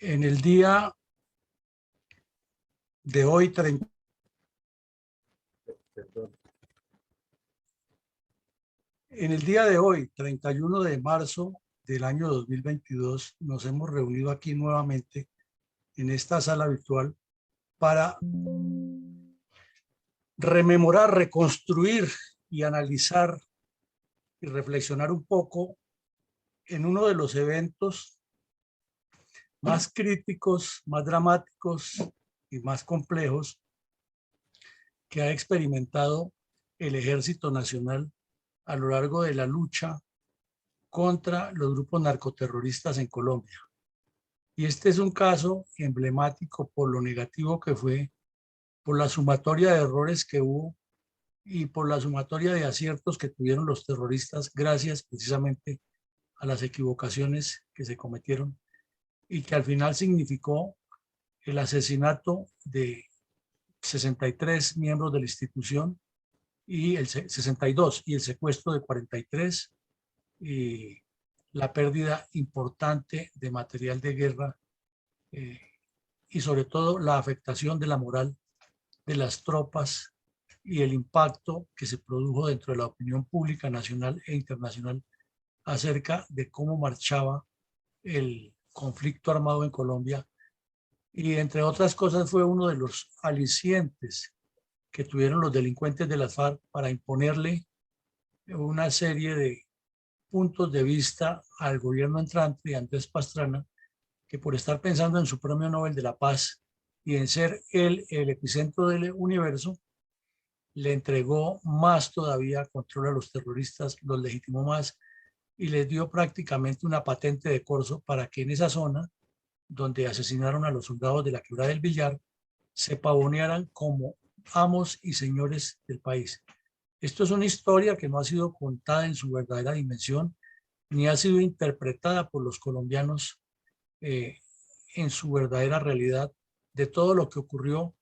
En el día de hoy, en el día de hoy, 31 de marzo del año 2022, nos hemos reunido aquí nuevamente en esta sala virtual para rememorar, reconstruir y analizar y reflexionar un poco en uno de los eventos más críticos, más dramáticos y más complejos que ha experimentado el Ejército Nacional a lo largo de la lucha contra los grupos narcoterroristas en Colombia. Y este es un caso emblemático por lo negativo que fue, por la sumatoria de errores que hubo y por la sumatoria de aciertos que tuvieron los terroristas gracias precisamente a las equivocaciones que se cometieron y que al final significó el asesinato de 63 miembros de la institución y el 62 y el secuestro de 43 y la pérdida importante de material de guerra y sobre todo la afectación de la moral de las tropas y el impacto que se produjo dentro de la opinión pública nacional e internacional acerca de cómo marchaba el conflicto armado en Colombia. Y entre otras cosas fue uno de los alicientes que tuvieron los delincuentes de las FARC para imponerle una serie de puntos de vista al gobierno entrante de Andrés Pastrana, que por estar pensando en su premio Nobel de la Paz y en ser él el epicentro del universo, le entregó más todavía control a los terroristas, los legitimó más y les dio prácticamente una patente de corso para que en esa zona donde asesinaron a los soldados de la Quebrada del Villar se pavonearan como amos y señores del país. Esto es una historia que no ha sido contada en su verdadera dimensión, ni ha sido interpretada por los colombianos eh, en su verdadera realidad de todo lo que ocurrió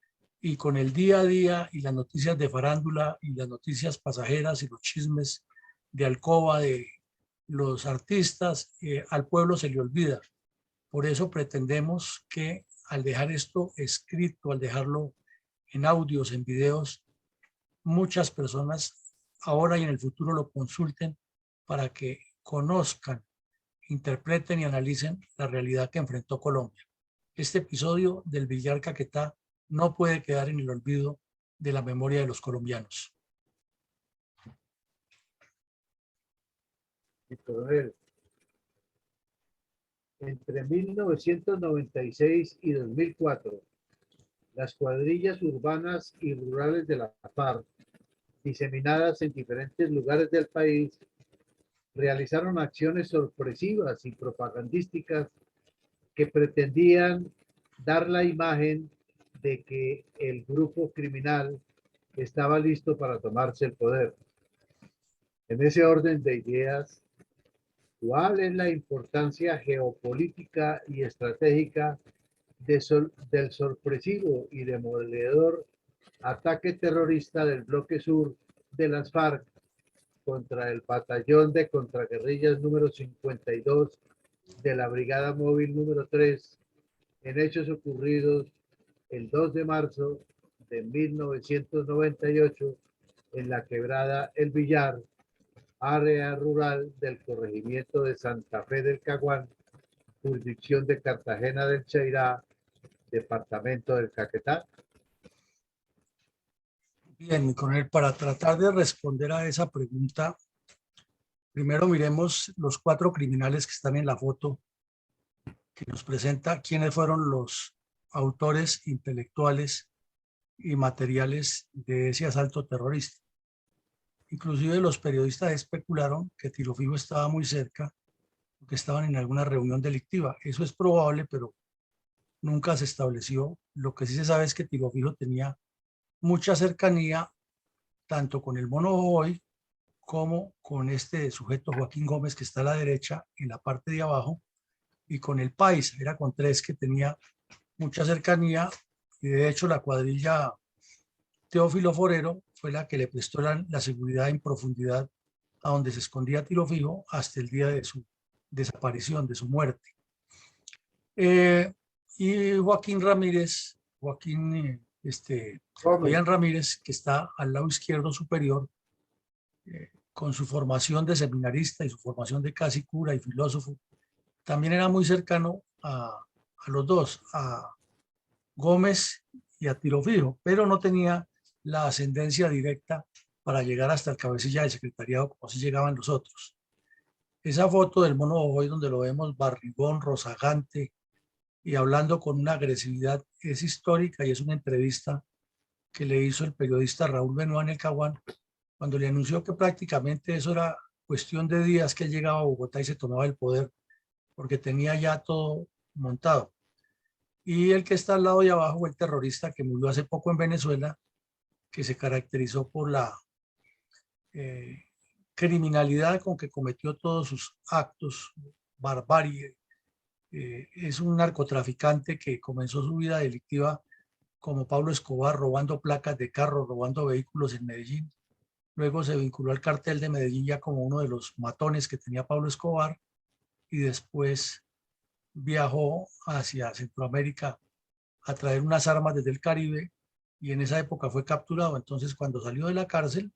y con el día a día y las noticias de farándula y las noticias pasajeras y los chismes de alcoba de los artistas, al pueblo se le olvida. Por eso pretendemos que al dejar esto escrito, al dejarlo en audios, en videos, muchas personas ahora y en el futuro lo consulten para que conozcan, interpreten y analicen la realidad que enfrentó Colombia. Este episodio del Villar Caquetá no puede quedar en el olvido de la memoria de los colombianos. Entre 1996 y 2004, las cuadrillas urbanas y rurales de la FARC, diseminadas en diferentes lugares del país, realizaron acciones sorpresivas y propagandísticas que pretendían dar la imagen de que el grupo criminal estaba listo para tomarse el poder. En ese orden de ideas, ¿cuál es la importancia geopolítica y estratégica del sorpresivo y demoledor ataque terrorista del bloque sur de las FARC contra el batallón de contraguerrillas número 52 de la Brigada Móvil número 3 en hechos ocurridos el 2 de marzo de 1998 en la quebrada El Villar, área rural del corregimiento de Santa Fe del Caguán, jurisdicción de Cartagena del Cheirá, departamento del Caquetá? Bien, mi coronel, para tratar de responder a esa pregunta, primero miremos los 4 criminales que están en la foto que nos presenta quiénes fueron los autores intelectuales y materiales de ese asalto terrorista. Inclusive los periodistas especularon que Tiro Fijo estaba muy cerca, que estaban en alguna reunión delictiva. Eso es probable, pero nunca se estableció. Lo que sí se sabe es que Tiro Fijo tenía mucha cercanía tanto con el Mono Hoy como con este sujeto Joaquín Gómez que está a la derecha en la parte de abajo y con el País. Era con 3 que tenía mucha cercanía y de hecho la cuadrilla Teófilo Forero fue la que le prestó la seguridad en profundidad a donde se escondía Tiro Fijo hasta el día de su desaparición, de su muerte. y Joaquín Ramírez, Fabián Ramírez, que está al lado izquierdo superior, con su formación de seminarista y su formación de casi cura y filósofo, también era muy cercano a los dos, a Gómez y a Tiro Fijo, pero no tenía la ascendencia directa para llegar hasta el cabecilla del secretariado como así llegaban los otros. Esa foto del mono Ojoy donde lo vemos barrigón, rozagante y hablando con una agresividad es histórica y es una entrevista que le hizo el periodista Raúl Benoit en el Caguán cuando le anunció que prácticamente eso era cuestión de días que él llegaba a Bogotá y se tomaba el poder porque tenía ya todo montado. Y el que está al lado de abajo fue el terrorista que murió hace poco en Venezuela, que se caracterizó por la criminalidad con que cometió todos sus actos, barbarie. Es un narcotraficante que comenzó su vida delictiva como Pablo Escobar, robando placas de carro, robando vehículos en Medellín. Luego se vinculó al cartel de Medellín ya como uno de los matones que tenía Pablo Escobar y después viajó hacia Centroamérica a traer unas armas desde el Caribe y en esa época fue capturado. Entonces, cuando salió de la cárcel,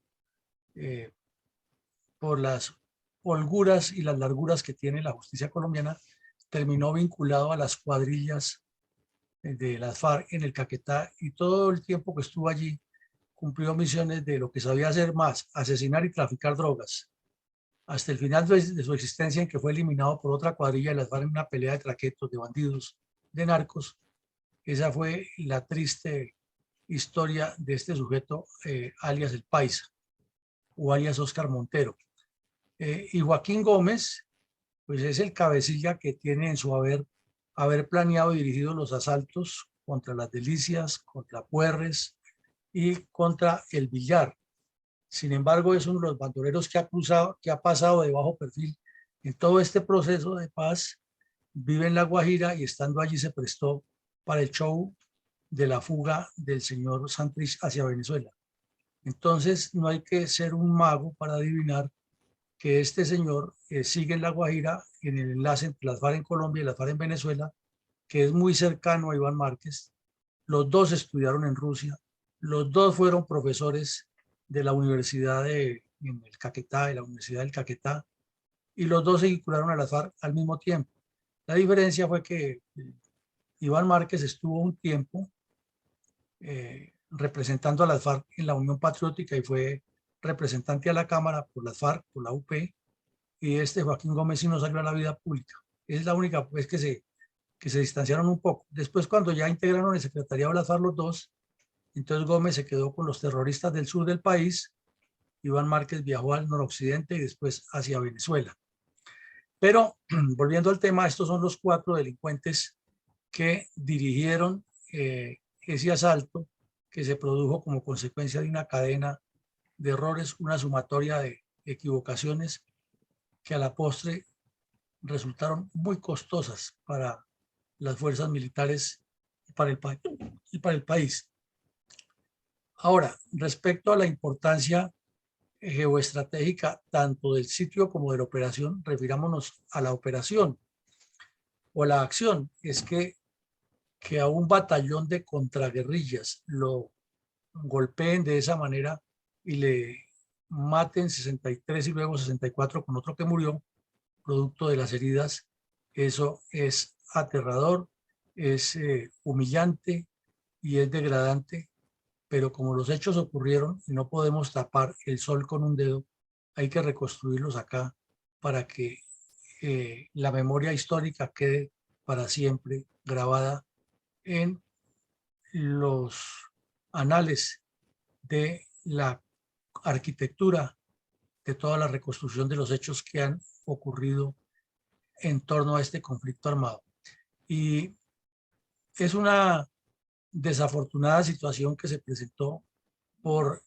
por las holguras y las larguras que tiene la justicia colombiana, terminó vinculado a las cuadrillas de las FARC en el Caquetá y todo el tiempo que estuvo allí cumplió misiones de lo que sabía hacer más, asesinar y traficar drogas, hasta el final de su existencia en que fue eliminado por otra cuadrilla de las FARC en una pelea de traquetos, de bandidos, de narcos. Esa fue la triste historia de este sujeto, alias el Paisa, o alias Oscar Montero. Y Joaquín Gómez, pues es el cabecilla que tiene en su haber planeado y dirigido los asaltos contra las Delicias, contra Puerres y contra el Villar. Sin embargo, es uno de los bandoleros que ha pasado de bajo perfil en todo este proceso de paz, vive en La Guajira y estando allí se prestó para el show de la fuga del señor Santrich hacia Venezuela. Entonces, no hay que ser un mago para adivinar que este señor sigue en La Guajira en el enlace entre las FARC en Colombia y las FARC en Venezuela, que es muy cercano a Iván Márquez. Los dos estudiaron en Rusia, los dos fueron profesores de la Universidad en el Caquetá, de la Universidad del Caquetá, y los dos se vincularon a las FARC al mismo tiempo. La diferencia fue que Iván Márquez estuvo un tiempo representando a las FARC en la Unión Patriótica y fue representante a la Cámara por las FARC, por la UP, y este Joaquín Gómez sí no salió a la vida pública. Es la única vez que se distanciaron un poco. Después, cuando ya integraron el secretariado de las FARC los dos, entonces Gómez se quedó con los terroristas del sur del país, Iván Márquez viajó al noroccidente y después hacia Venezuela. Pero, volviendo al tema, estos son los 4 delincuentes que dirigieron ese asalto que se produjo como consecuencia de una cadena de errores, una sumatoria de equivocaciones que a la postre resultaron muy costosas para las fuerzas militares y para el país. Ahora, respecto a la importancia geoestratégica tanto del sitio como de la operación, refirámonos a la operación o la acción. Es que a un batallón de contraguerrillas lo golpeen de esa manera y le maten 63 y luego 64 con otro que murió, producto de las heridas, eso es aterrador, es humillante y es degradante, pero como los hechos ocurrieron y no podemos tapar el sol con un dedo, hay que reconstruirlos acá para que la memoria histórica quede para siempre grabada en los anales de la arquitectura de toda la reconstrucción de los hechos que han ocurrido en torno a este conflicto armado. Y es una desafortunada situación que se presentó por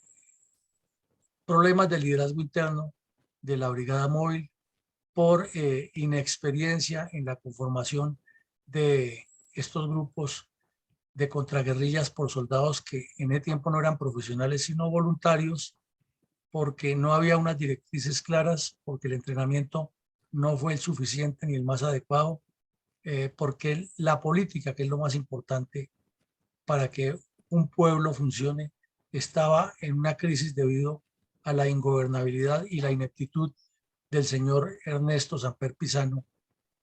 problemas de liderazgo interno de la brigada móvil, por inexperiencia en la conformación de estos grupos de contraguerrillas por soldados que en ese tiempo no eran profesionales sino voluntarios, porque no había unas directrices claras, porque el entrenamiento no fue el suficiente ni el más adecuado, porque la política, que es lo más importante para que un pueblo funcione, estaba en una crisis debido a la ingobernabilidad y la ineptitud del señor Ernesto Samper Pizano,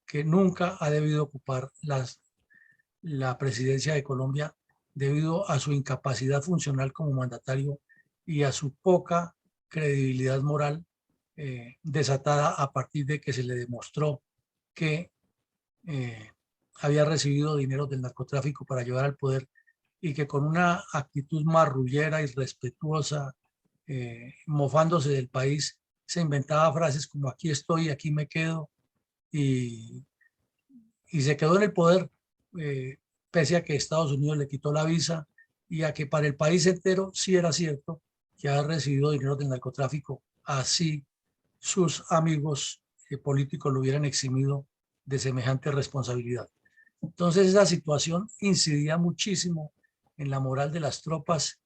que nunca ha debido ocupar la presidencia de Colombia debido a su incapacidad funcional como mandatario y a su poca credibilidad moral, desatada a partir de que se le demostró que eh, había recibido dinero del narcotráfico para llevar al poder y que con una actitud marrullera, irrespetuosa, mofándose del país, se inventaba frases como aquí estoy, aquí me quedo, y, y se quedó en el poder, eh, pese a que Estados Unidos le quitó la visa y a que para el país entero sí era cierto que había recibido dinero del narcotráfico, así sus amigos políticos lo hubieran eximido de semejante responsabilidad. Entonces esa situación incidía muchísimo en la moral de las tropas.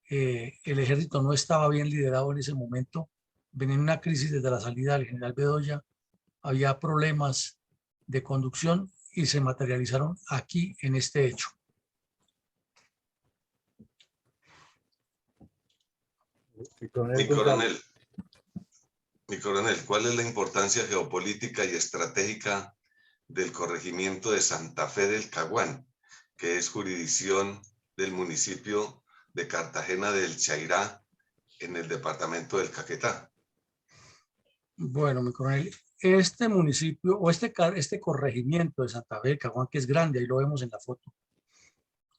El ejército no estaba bien liderado en ese momento. Venía una crisis desde la salida del general Bedoya. Había problemas de conducción y se materializaron aquí en este hecho. Mi coronel, ¿cuál es la importancia geopolítica y estratégica del corregimiento de Santa Fe del Caguán, que es jurisdicción del municipio de Cartagena del Chairá, en el departamento del Caquetá? Bueno, mi coronel, este municipio o este corregimiento de Santa Fe del Caguán, que es grande, ahí lo vemos en la foto,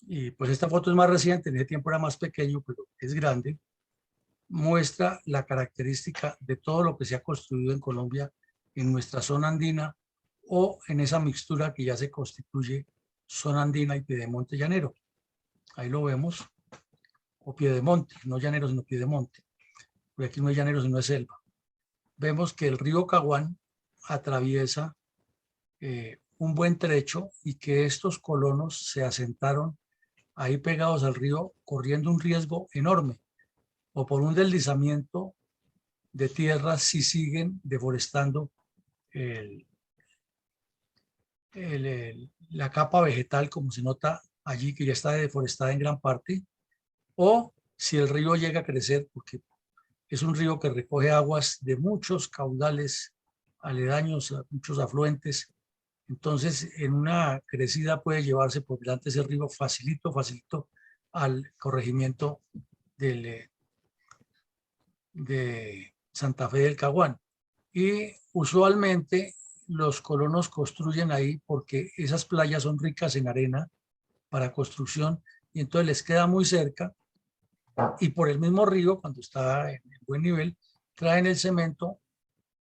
y pues esta foto es más reciente, en ese tiempo era más pequeño, pero es grande, muestra la característica de todo lo que se ha construido en Colombia, en nuestra zona andina o en esa mixtura que ya se constituye zona andina y piedemonte llanero. Ahí lo vemos, o piedemonte, no llanero sino piedemonte, porque aquí no es llanero sino es selva. Vemos que el río Caguán atraviesa un buen trecho y que estos colonos se asentaron ahí pegados al río corriendo un riesgo enorme, o por un deslizamiento de tierra si siguen deforestando la capa vegetal, como se nota allí, que ya está deforestada en gran parte, o si el río llega a crecer, porque es un río que recoge aguas de muchos caudales aledaños, muchos afluentes. Entonces, en una crecida puede llevarse por delante ese río facilito al corregimiento de Santa Fe del Caguán. Y usualmente los colonos construyen ahí porque esas playas son ricas en arena para construcción y entonces les queda muy cerca, y por el mismo río, cuando está en buen nivel, traen el cemento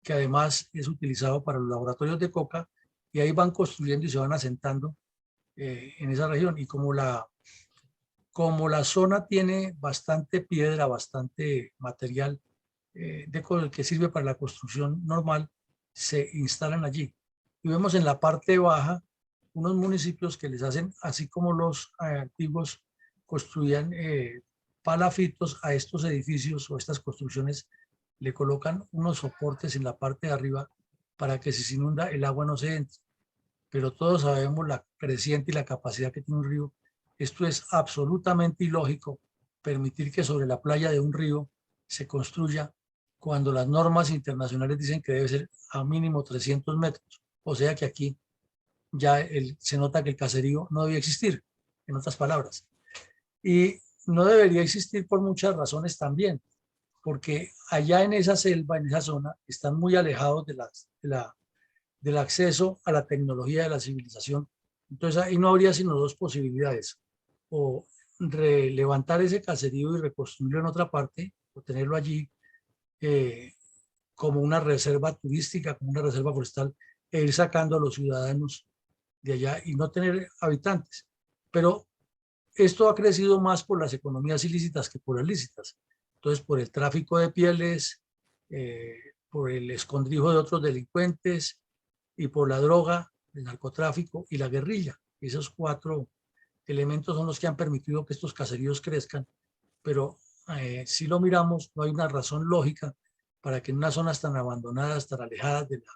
que además es utilizado para los laboratorios de coca, y ahí van construyendo y se van asentando en esa región. Y como la zona tiene bastante piedra, bastante material que sirve para la construcción normal, se instalan allí. Y vemos en la parte baja unos municipios que les hacen, así como los antiguos construían palafitos a estos edificios o estas construcciones, le colocan unos soportes en la parte de arriba para que si se inunda el agua no se entre. Pero todos sabemos la creciente y la capacidad que tiene un río. Esto es absolutamente ilógico, permitir que sobre la playa de un río se construya cuando las normas internacionales dicen que debe ser a mínimo 300 metros. O sea que aquí ya se nota que el caserío no debía existir, en otras palabras. Y no debería existir por muchas razones también, porque allá en esa selva, en esa zona, están muy alejados del acceso a la tecnología de la civilización. Entonces ahí no habría sino dos posibilidades: o levantar ese caserío y reconstruirlo en otra parte, o tenerlo allí como una reserva turística, como una reserva forestal, e ir sacando a los ciudadanos de allá y no tener habitantes. Pero esto ha crecido más por las economías ilícitas que por las lícitas. Entonces, por el tráfico de pieles, por el escondrijo de otros delincuentes y por la droga, el narcotráfico y la guerrilla. Esos cuatro elementos son los que han permitido que estos caseríos crezcan, pero si lo miramos, no hay una razón lógica para que en unas zonas tan abandonadas, tan alejadas de la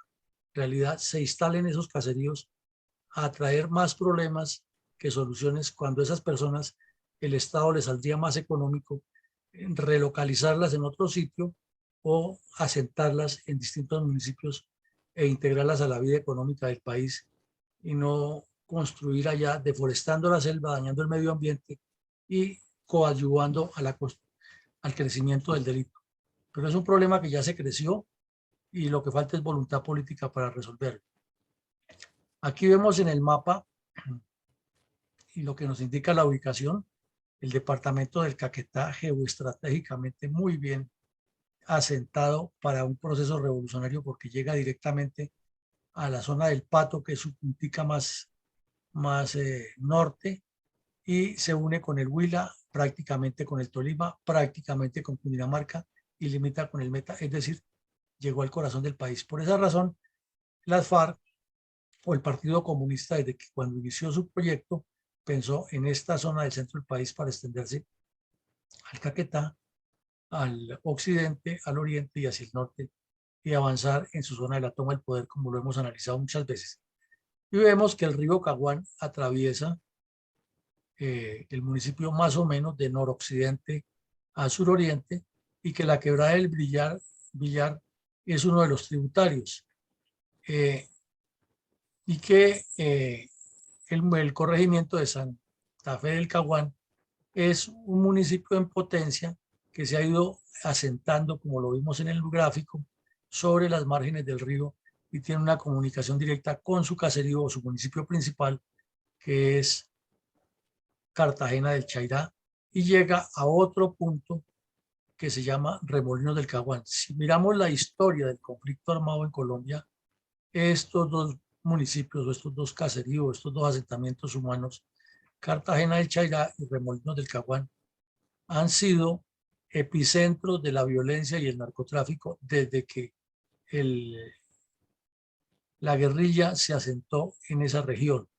realidad, se instalen esos caseríos a traer más problemas que soluciones, cuando esas personas, el Estado les saldría más económico relocalizarlas en otro sitio o asentarlas en distintos municipios e integrarlas a la vida económica del país, y no construir allá, deforestando la selva, dañando el medio ambiente y coadyuvando al crecimiento del delito. Pero es un problema que ya se creció y lo que falta es voluntad política para resolverlo. Aquí vemos en el mapa, y lo que nos indica la ubicación, el departamento del Caquetá, geoestratégicamente muy bien asentado para un proceso revolucionario, porque llega directamente a la zona del Pato, que es su puntica más norte, y se une con el Huila, prácticamente con el Tolima, prácticamente con Cundinamarca, y limita con el Meta, es decir, llegó al corazón del país. Por esa razón, las FARC o el Partido Comunista, desde que cuando inició su proyecto, pensó en esta zona del centro del país para extenderse al Caquetá, al occidente, al oriente y hacia el norte, y avanzar en su zona de la toma del poder, como lo hemos analizado muchas veces. Y vemos que el río Caguán atraviesa el municipio más o menos de noroccidente a suroriente, y que la quebrada del Villar es uno de los tributarios, y que el corregimiento de Santa Fe del Caguán es un municipio en potencia que se ha ido asentando, como lo vimos en el gráfico, sobre las márgenes del río, y tiene una comunicación directa con su caserío o su municipio principal, que es Cartagena del Chairá, y llega a otro punto que se llama Remolinos del Caguán. Si miramos la historia del conflicto armado en Colombia, estos dos municipios, o estos dos caseríos, estos dos asentamientos humanos, Cartagena del Chairá y Remolinos del Caguán, han sido epicentros de la violencia y el narcotráfico desde que la guerrilla se asentó en esa región,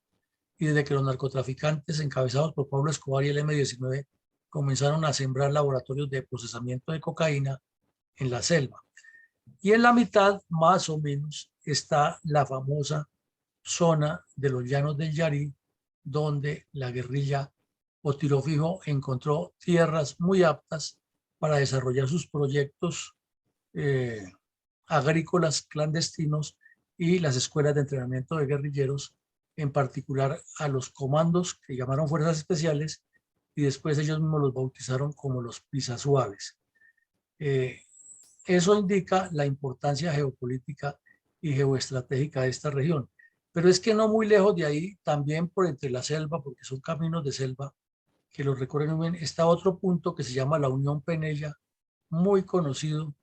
y desde que los narcotraficantes encabezados por Pablo Escobar y el M-19 comenzaron a sembrar laboratorios de procesamiento de cocaína en la selva. Y en la mitad, más o menos, está la famosa zona de los Llanos del Yarí, donde la guerrilla o Tiro Fijo encontró tierras muy aptas para desarrollar sus proyectos agrícolas clandestinos, y las escuelas de entrenamiento de guerrilleros, en particular a los comandos que llamaron Fuerzas Especiales, y después ellos mismos los bautizaron como los Pisasuaves. Eso indica la importancia geopolítica y geoestratégica de esta región. Pero es que no muy lejos de ahí, también por entre la selva, porque son caminos de selva que los recorren muy bien, está otro punto que se llama la Unión Penella, muy conocido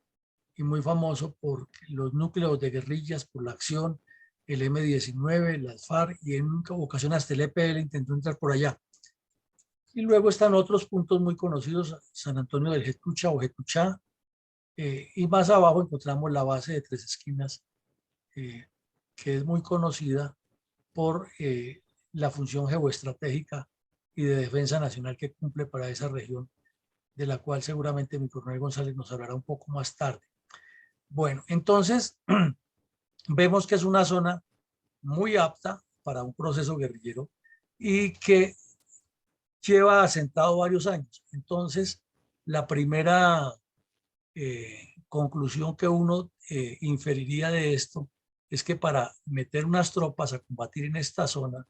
y muy famoso por los núcleos de guerrillas, por la acción, el M-19, las FARC, y en ocasiones hasta el EPL intentó entrar por allá. Y luego están otros puntos muy conocidos, San Antonio del Getucha o Getuchá, y más abajo encontramos la base de Tres Esquinas, que es muy conocida por la función geoestratégica y de defensa nacional que cumple para esa región, de la cual seguramente mi coronel González nos hablará un poco más tarde. Bueno, entonces vemos que es una zona muy apta para un proceso guerrillero y que lleva asentado varios años. Entonces, la primera conclusión que uno inferiría de esto es que para meter unas tropas a combatir en esta zona,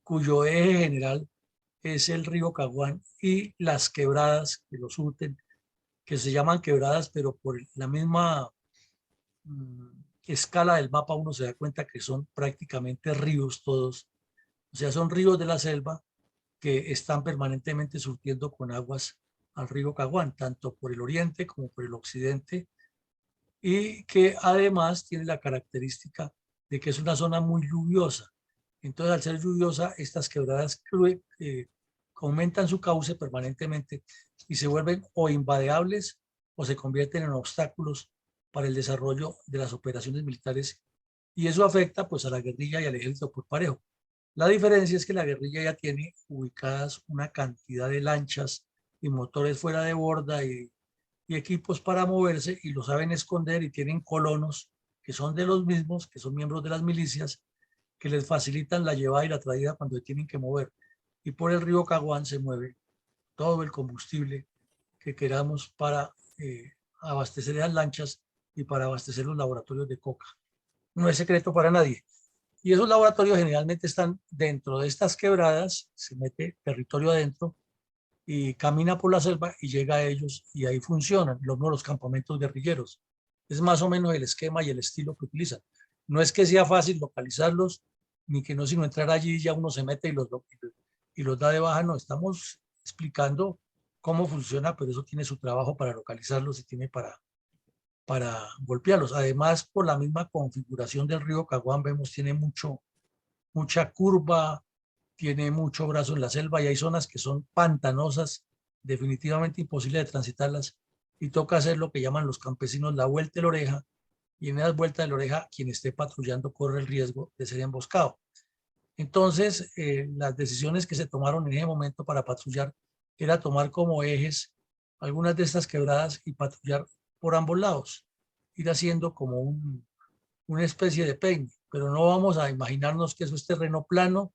cuyo eje general es el río Caguán y las quebradas que lo surten, que se llaman quebradas, pero por la misma escala del mapa uno se da cuenta que son prácticamente ríos todos, o sea, son ríos de la selva que están permanentemente surtiendo con aguas al río Caguán, tanto por el oriente como por el occidente, y que además tiene la característica de que es una zona muy lluviosa. Entonces, al ser lluviosa, estas quebradas aumentan su cauce permanentemente y se vuelven o invadeables o se convierten en obstáculos para el desarrollo de las operaciones militares, y eso afecta pues a la guerrilla y al ejército por parejo. La diferencia es que la guerrilla ya tiene ubicadas una cantidad de lanchas y motores fuera de borda y equipos para moverse, y lo saben esconder, y tienen colonos que son de los mismos, que son miembros de las milicias, que les facilitan la llevada y la traída cuando se tienen que mover. Y por el río Caguán se mueve todo el combustible que queramos para abastecer las lanchas y para abastecer los laboratorios de coca. No es secreto para nadie. Y esos laboratorios generalmente están dentro de estas quebradas, se mete territorio adentro y camina por la selva y llega a ellos y ahí funcionan los campamentos guerrilleros. Es más o menos el esquema y el estilo que utilizan. No es que sea fácil localizarlos, ni que no, sino entrar allí y ya uno se mete y los da de baja. No, estamos explicando cómo funciona, pero eso tiene su trabajo para localizarlos y tiene para golpearlos. Además, por la misma configuración del río Caguán, vemos, tiene mucha curva, tiene mucho brazo en la selva y hay zonas que son pantanosas, definitivamente imposible de transitarlas y toca hacer lo que llaman los campesinos la vuelta de la oreja, y en esas vueltas de la oreja quien esté patrullando corre el riesgo de ser emboscado. Entonces, las decisiones que se tomaron en ese momento para patrullar era tomar como ejes algunas de estas quebradas y patrullar por ambos lados, ir haciendo como una especie de peine, pero no vamos a imaginarnos que eso es terreno plano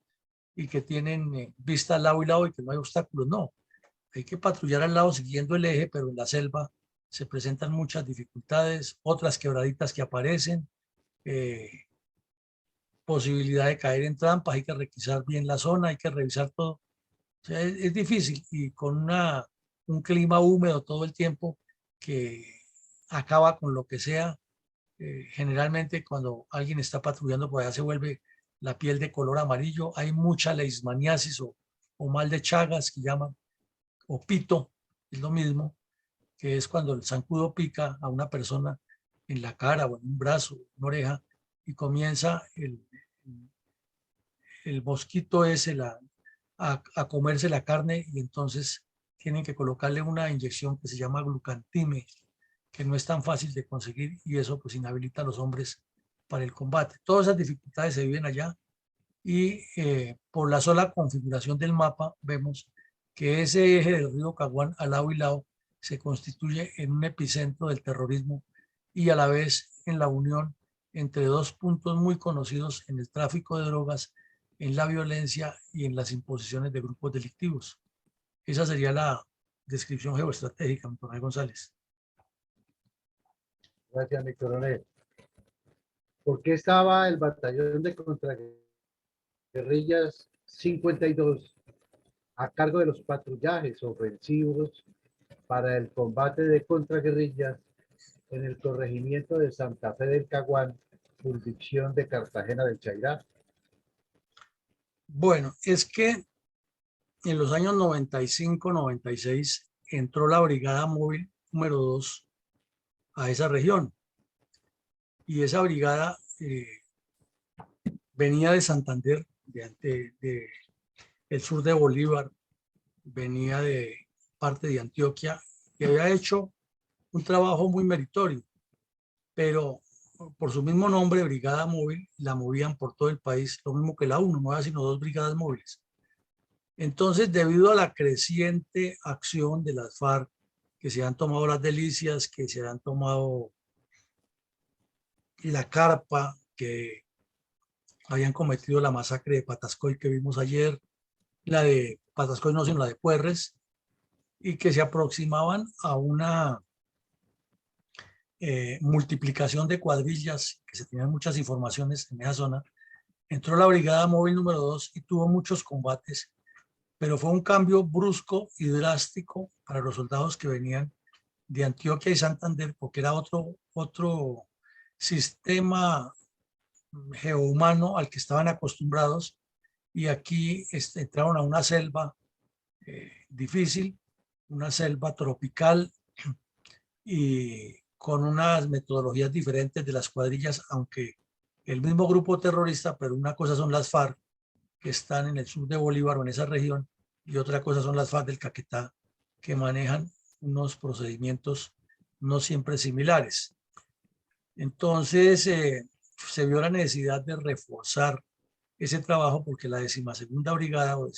y que tienen vista al lado y lado y que no hay obstáculos. No, hay que patrullar al lado siguiendo el eje, pero en la selva se presentan muchas dificultades, otras quebraditas que aparecen, posibilidad de caer en trampas, hay que requisar bien la zona, hay que revisar todo. O sea, es difícil y con un clima húmedo todo el tiempo que acaba con lo que sea. Generalmente cuando alguien está patrullando por allá se vuelve la piel de color amarillo, hay mucha leishmaniasis o mal de Chagas que llaman, o pito, es lo mismo, que es cuando el zancudo pica a una persona en la cara o en un brazo, en una oreja, y comienza el mosquito ese a comerse la carne y entonces tienen que colocarle una inyección que se llama glucantime, que no es tan fácil de conseguir y eso pues inhabilita a los hombres para el combate. Todas esas dificultades se viven allá y por la sola configuración del mapa vemos que ese eje del río Caguán al lado y lado se constituye en un epicentro del terrorismo y a la vez en la unión entre dos puntos muy conocidos en el tráfico de drogas, en la violencia y en las imposiciones de grupos delictivos. Esa sería la descripción geoestratégica, don Coronel González. Gracias, mi coronel. ¿Por qué estaba el batallón de contraguerrillas 52 a cargo de los patrullajes ofensivos para el combate de contraguerrillas en el corregimiento de Santa Fe del Caguán, jurisdicción de Cartagena del Chairá? Bueno, es que en los años 95, 96 entró la Brigada Móvil número 2 a esa región y esa brigada venía de Santander, el sur de Bolívar, venía de parte de Antioquia y había hecho un trabajo muy meritorio, pero por su mismo nombre, Brigada Móvil, la movían por todo el país, lo mismo que la 1, no era sino 2 brigadas móviles. Entonces, debido a la creciente acción de las FARC, que se han tomado las Delicias, que se han tomado la Carpa, que habían cometido la masacre de Patascoy que vimos ayer, la de Patascoy no, sino la de Puerres, y que se aproximaban a una multiplicación de cuadrillas, que se tenían muchas informaciones en esa zona. Entró la Brigada Móvil número 2 y tuvo muchos combates, pero fue un cambio brusco y drástico para los soldados que venían de Antioquia y Santander, porque era otro sistema geohumano al que estaban acostumbrados, y aquí entraron a una selva difícil, una selva tropical y con unas metodologías diferentes de las cuadrillas, aunque el mismo grupo terrorista, pero una cosa son las FARC que están en el sur de Bolívar o en esa región, y otra cosa son las FARC del Caquetá, que manejan unos procedimientos no siempre similares. Entonces, se vio la necesidad de reforzar ese trabajo porque la 12ª Brigada o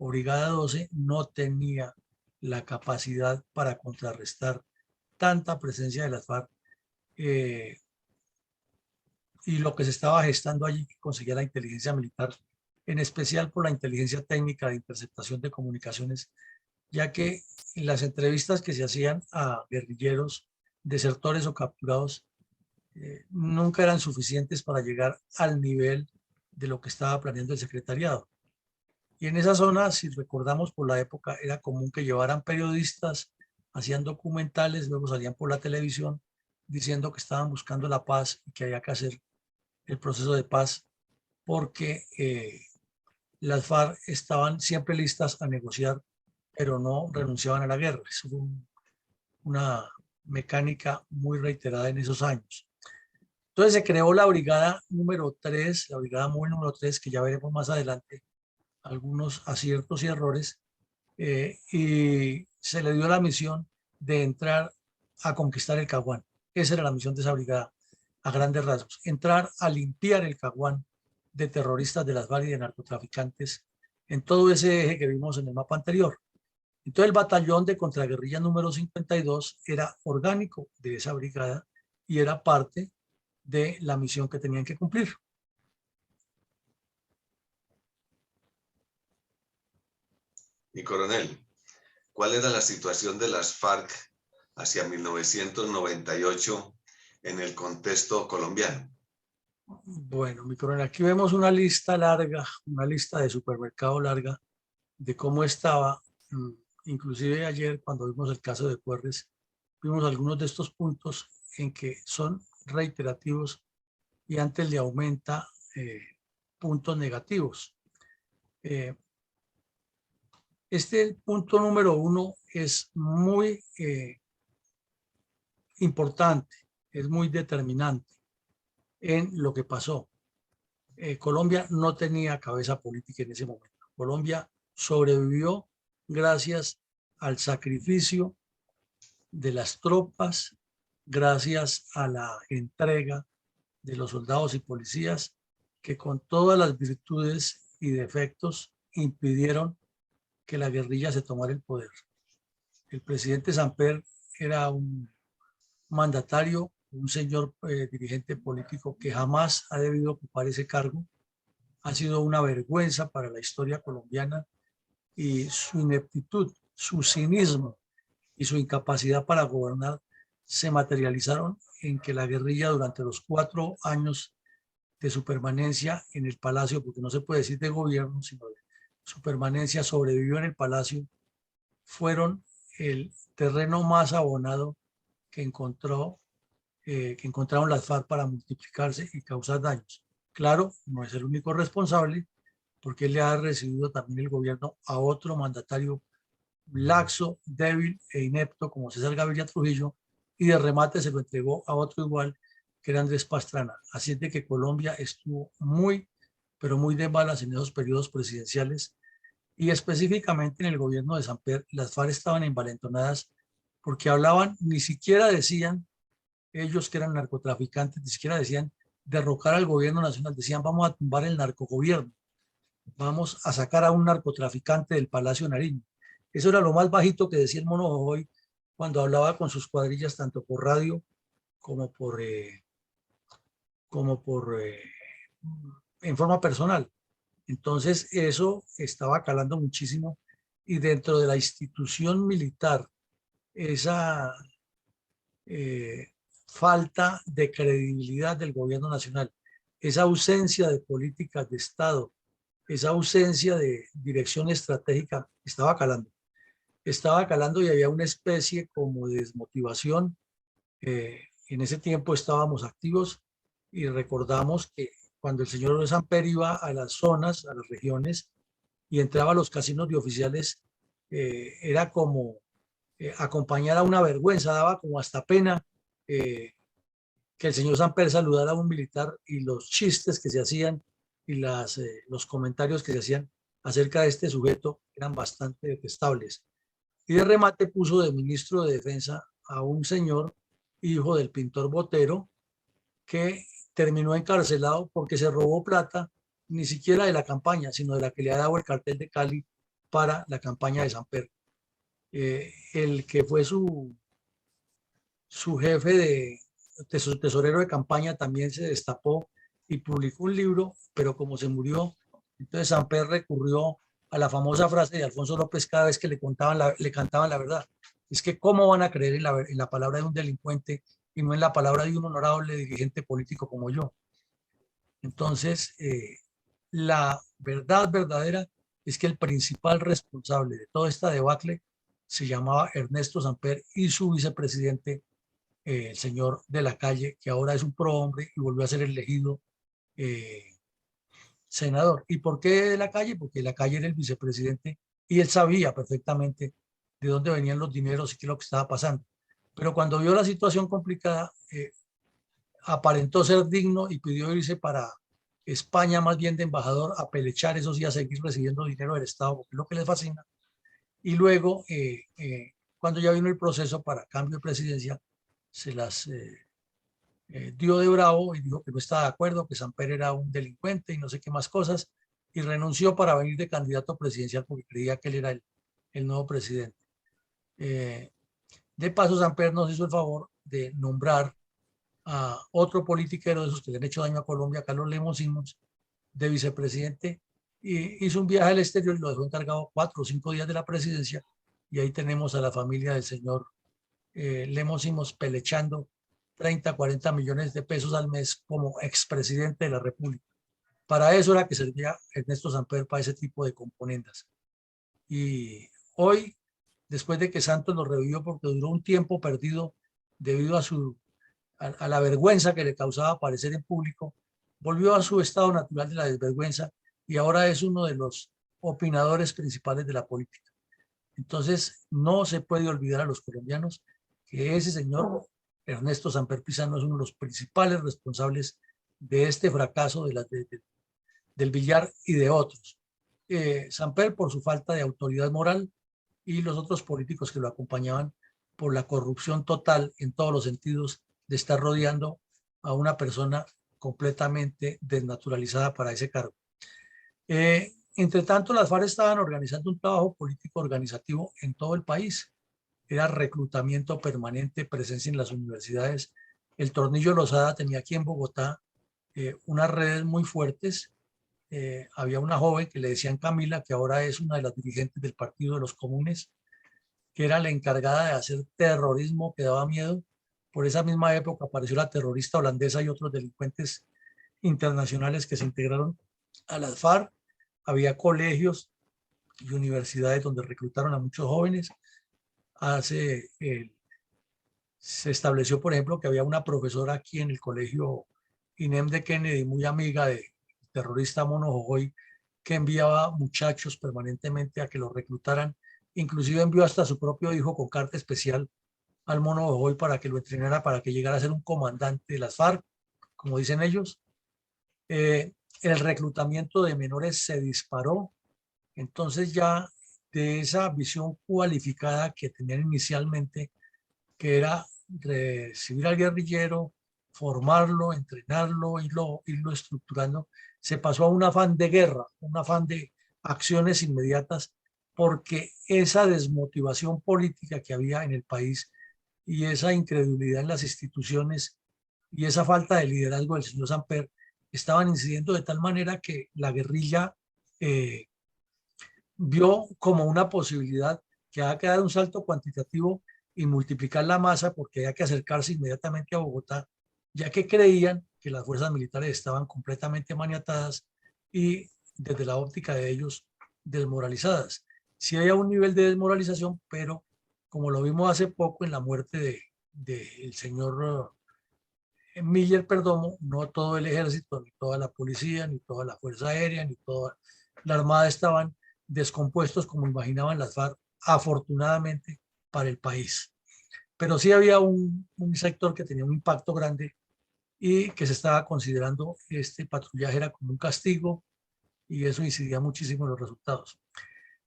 Brigada 12 no tenía la capacidad para contrarrestar tanta presencia de las FARC y lo que se estaba gestando allí que conseguía la inteligencia militar, en especial por la inteligencia técnica de interceptación de comunicaciones, ya que en las entrevistas que se hacían a guerrilleros, desertores o capturados, nunca eran suficientes para llegar al nivel de lo que estaba planeando el secretariado. Y en esa zona, si recordamos por la época, era común que llevaran periodistas, hacían documentales, luego salían por la televisión diciendo que estaban buscando la paz y que había que hacer el proceso de paz porque las FARC estaban siempre listas a negociar, pero no renunciaban a la guerra. Eso fue una mecánica muy reiterada en esos años. Entonces se creó la brigada número 3, la brigada móvil número 3, que ya veremos más adelante algunos aciertos y errores, y se le dio la misión de entrar a conquistar el Caguán. Esa era la misión de esa brigada, a grandes rasgos, entrar a limpiar el Caguán de terroristas de las FARC y de narcotraficantes en todo ese eje que vimos en el mapa anterior. Entonces el batallón de contraguerrilla número 52 era orgánico de esa brigada y era parte de la misión que tenían que cumplir. Y coronel, ¿cuál era la situación de las FARC hacia 1998 en el contexto colombiano? Bueno, mi coronel, aquí vemos una lista larga, una lista de supermercado larga de cómo estaba. Inclusive ayer cuando vimos el caso de Puerres, vimos algunos de estos puntos en que son reiterativos y antes le aumenta puntos negativos. Este punto número 1 es muy importante, es muy determinante en lo que pasó. Colombia no tenía cabeza política en ese momento. Colombia sobrevivió gracias al sacrificio de las tropas, gracias a la entrega de los soldados y policías que con todas las virtudes y defectos impidieron que la guerrilla se tomara el poder. El presidente Samper era un mandatario, un señor dirigente político que jamás ha debido ocupar ese cargo. Ha sido una vergüenza para la historia colombiana y su ineptitud, su cinismo y su incapacidad para gobernar se materializaron en que la guerrilla durante los 4 años de su permanencia en el palacio, porque no se puede decir de gobierno, sino de su permanencia, sobrevivió en el palacio, fueron el terreno más abonado que encontraron las FARC para multiplicarse y causar daños. Claro, no es el único responsable, porque él le ha recibido también el gobierno a otro mandatario laxo, débil e inepto como César Gaviria Trujillo, y de remate se lo entregó a otro igual, que era Andrés Pastrana. Así es de que Colombia estuvo muy, pero muy de malas en esos periodos presidenciales, y específicamente en el gobierno de Samper, las FARC estaban envalentonadas porque hablaban, ni siquiera decían ellos que eran narcotraficantes, ni siquiera decían derrocar al gobierno nacional, decían vamos a tumbar el narcogobierno, vamos a sacar a un narcotraficante del Palacio Nariño. Eso era lo más bajito que decía el Mono Jojoy cuando hablaba con sus cuadrillas, tanto por radio como por en forma personal. Entonces eso estaba calando muchísimo, y dentro de la institución militar, esa falta de credibilidad del gobierno nacional, esa ausencia de políticas de Estado, esa ausencia de dirección estratégica, estaba calando y había una especie como de desmotivación. En ese tiempo estábamos activos y recordamos que cuando el señor Samper iba a las zonas, a las regiones y entraba a los casinos de oficiales, era como acompañar a una vergüenza, daba como hasta pena que el señor Samper saludara a un militar, y los chistes que se hacían y los comentarios que se hacían acerca de este sujeto eran bastante detestables. Y de remate puso de ministro de Defensa a un señor, hijo del pintor Botero, que terminó encarcelado porque se robó plata, ni siquiera de la campaña, sino de la que le ha dado el cartel de Cali para la campaña de Samper. El que fue su jefe su tesorero de campaña también se destapó y publicó un libro, pero como se murió, entonces Samper recurrió a la famosa frase de Alfonso López cada vez que le cantaban la verdad. Es que cómo van a creer en la palabra de un delincuente y no en la palabra de un honorable dirigente político como yo. Entonces, la verdad verdadera es que el principal responsable de toda esta debacle se llamaba Ernesto Samper y su vicepresidente, el señor de la Calle, que ahora es un prohombre y volvió a ser elegido senador. ¿Y por qué de la Calle? Porque la Calle era el vicepresidente y él sabía perfectamente de dónde venían los dineros y qué es lo que estaba pasando. Pero cuando vio la situación complicada, aparentó ser digno y pidió irse para España, más bien de embajador, a pelechar, eso sí, a seguir recibiendo dinero del Estado, porque es lo que les fascina. Y luego, cuando ya vino el proceso para cambio de presidencia, se las dio de bravo y dijo que no estaba de acuerdo, que Samper era un delincuente y no sé qué más cosas, y renunció para venir de candidato presidencial porque creía que él era el nuevo presidente. De paso, Samper nos hizo el favor de nombrar a otro politiquero de esos que le han hecho daño a Colombia, Carlos Lemos Simons, de vicepresidente, y hizo un viaje al exterior y lo dejó encargado 4 o 5 días de la presidencia, y ahí tenemos a la familia del señor Lemos Simons pelechando 30, 40 millones de pesos al mes como expresidente de la República. Para eso era que servía Ernesto Samper, para ese tipo de componendas. Y hoy, después de que Santos lo revivió porque duró un tiempo perdido debido a la vergüenza que le causaba aparecer en público, volvió a su estado natural de la desvergüenza y ahora es uno de los opinadores principales de la política. Entonces, no se puede olvidar a los colombianos que ese señor Ernesto Samper Pizano es uno de los principales responsables de este fracaso del billar y de otros. Samper por su falta de autoridad moral y los otros políticos que lo acompañaban por la corrupción total en todos los sentidos de estar rodeando a una persona completamente desnaturalizada para ese cargo. Entre tanto, las FARC estaban organizando un trabajo político organizativo en todo el país. Era reclutamiento permanente, presencia en las universidades. El Tornillo Lozada tenía aquí en Bogotá unas redes muy fuertes. Había una joven que le decían Camila, que ahora es una de las dirigentes del Partido de los Comunes, que era la encargada de hacer terrorismo que daba miedo. Por esa misma época apareció la terrorista holandesa y otros delincuentes internacionales que se integraron a las FARC. Había colegios y universidades donde reclutaron a muchos jóvenes. Se estableció, por ejemplo, que había una profesora aquí en el colegio INEM de Kennedy, muy amiga del terrorista Mono Jojoy, que enviaba muchachos permanentemente a que los reclutaran. Inclusive envió hasta a su propio hijo con carta especial al Mono Jojoy para que lo entrenara, para que llegara a ser un comandante de las FARC, como dicen ellos. El reclutamiento de menores se disparó. Entonces ya de esa visión cualificada que tenían inicialmente, que era recibir al guerrillero, formarlo, entrenarlo, irlo estructurando, se pasó a un afán de guerra, un afán de acciones inmediatas, porque esa desmotivación política que había en el país y esa incredulidad en las instituciones y esa falta de liderazgo del señor Samper estaban incidiendo de tal manera que la guerrilla vio como una posibilidad que había que dar un salto cuantitativo y multiplicar la masa porque había que acercarse inmediatamente a Bogotá, ya que creían que las fuerzas militares estaban completamente maniatadas y desde la óptica de ellos desmoralizadas. Sí había un nivel de desmoralización, pero como lo vimos hace poco en la muerte del señor Miller Perdomo, no todo el ejército, ni toda la policía, ni toda la fuerza aérea, ni toda la armada estaban descompuestos como imaginaban las FARC, afortunadamente para el país. Pero sí había un sector que tenía un impacto grande y que se estaba considerando este patrullaje era como un castigo y eso incidía muchísimo en los resultados.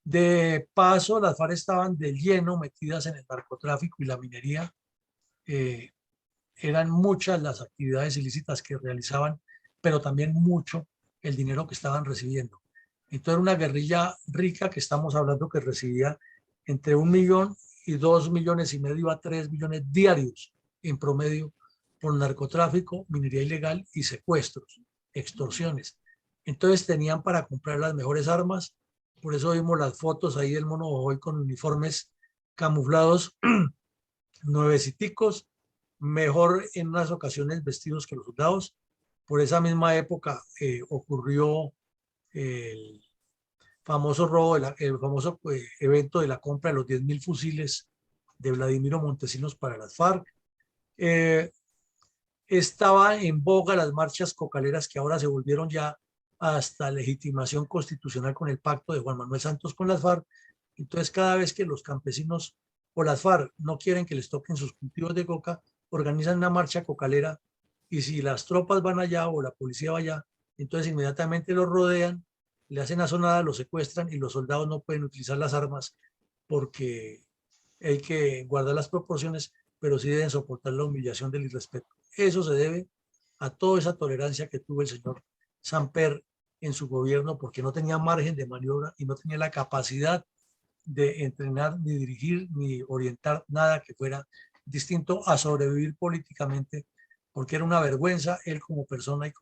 De paso, las FARC estaban de lleno metidas en el narcotráfico y la minería. Eran muchas las actividades ilícitas que realizaban, pero también mucho el dinero que estaban recibiendo. Entonces era una guerrilla rica que estamos hablando que recibía entre 1 millón y 2,5 millones a 3 millones diarios en promedio por narcotráfico, minería ilegal y secuestros, extorsiones. Entonces tenían para comprar las mejores armas. Por eso vimos las fotos ahí del mono hoy con uniformes camuflados, nueveciticos, mejor en unas ocasiones vestidos que los soldados. Por esa misma época ocurrió el famoso robo, el famoso evento de la compra de los 10.000 fusiles de Vladimiro Montesinos para las FARC. Estaba en boga las marchas cocaleras que ahora se volvieron ya hasta legitimación constitucional con el pacto de Juan Manuel Santos con las FARC. Entonces, cada vez que los campesinos o las FARC no quieren que les toquen sus cultivos de coca, organizan una marcha cocalera y si las tropas van allá o la policía va allá, entonces inmediatamente los rodean, le hacen asonada, los secuestran y los soldados no pueden utilizar las armas porque hay que guardar las proporciones, pero sí deben soportar la humillación del irrespeto. Eso se debe a toda esa tolerancia que tuvo el señor Samper en su gobierno porque no tenía margen de maniobra y no tenía la capacidad de entrenar, ni dirigir, ni orientar nada que fuera distinto a sobrevivir políticamente, porque era una vergüenza él como persona y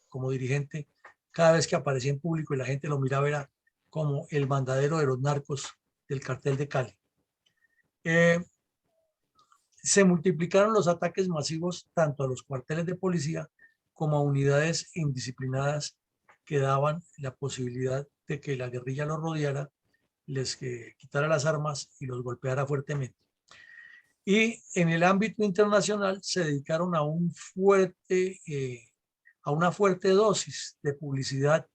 como dirigente. Cada vez que aparecía en público y la gente lo miraba era como el mandadero de los narcos del cartel de Cali. Se multiplicaron los ataques masivos tanto a los cuarteles de policía como a unidades indisciplinadas que daban la posibilidad de que la guerrilla los rodeara, les quitara las armas y los golpeara fuertemente. Y en el ámbito internacional se dedicaron a una fuerte dosis de publicidad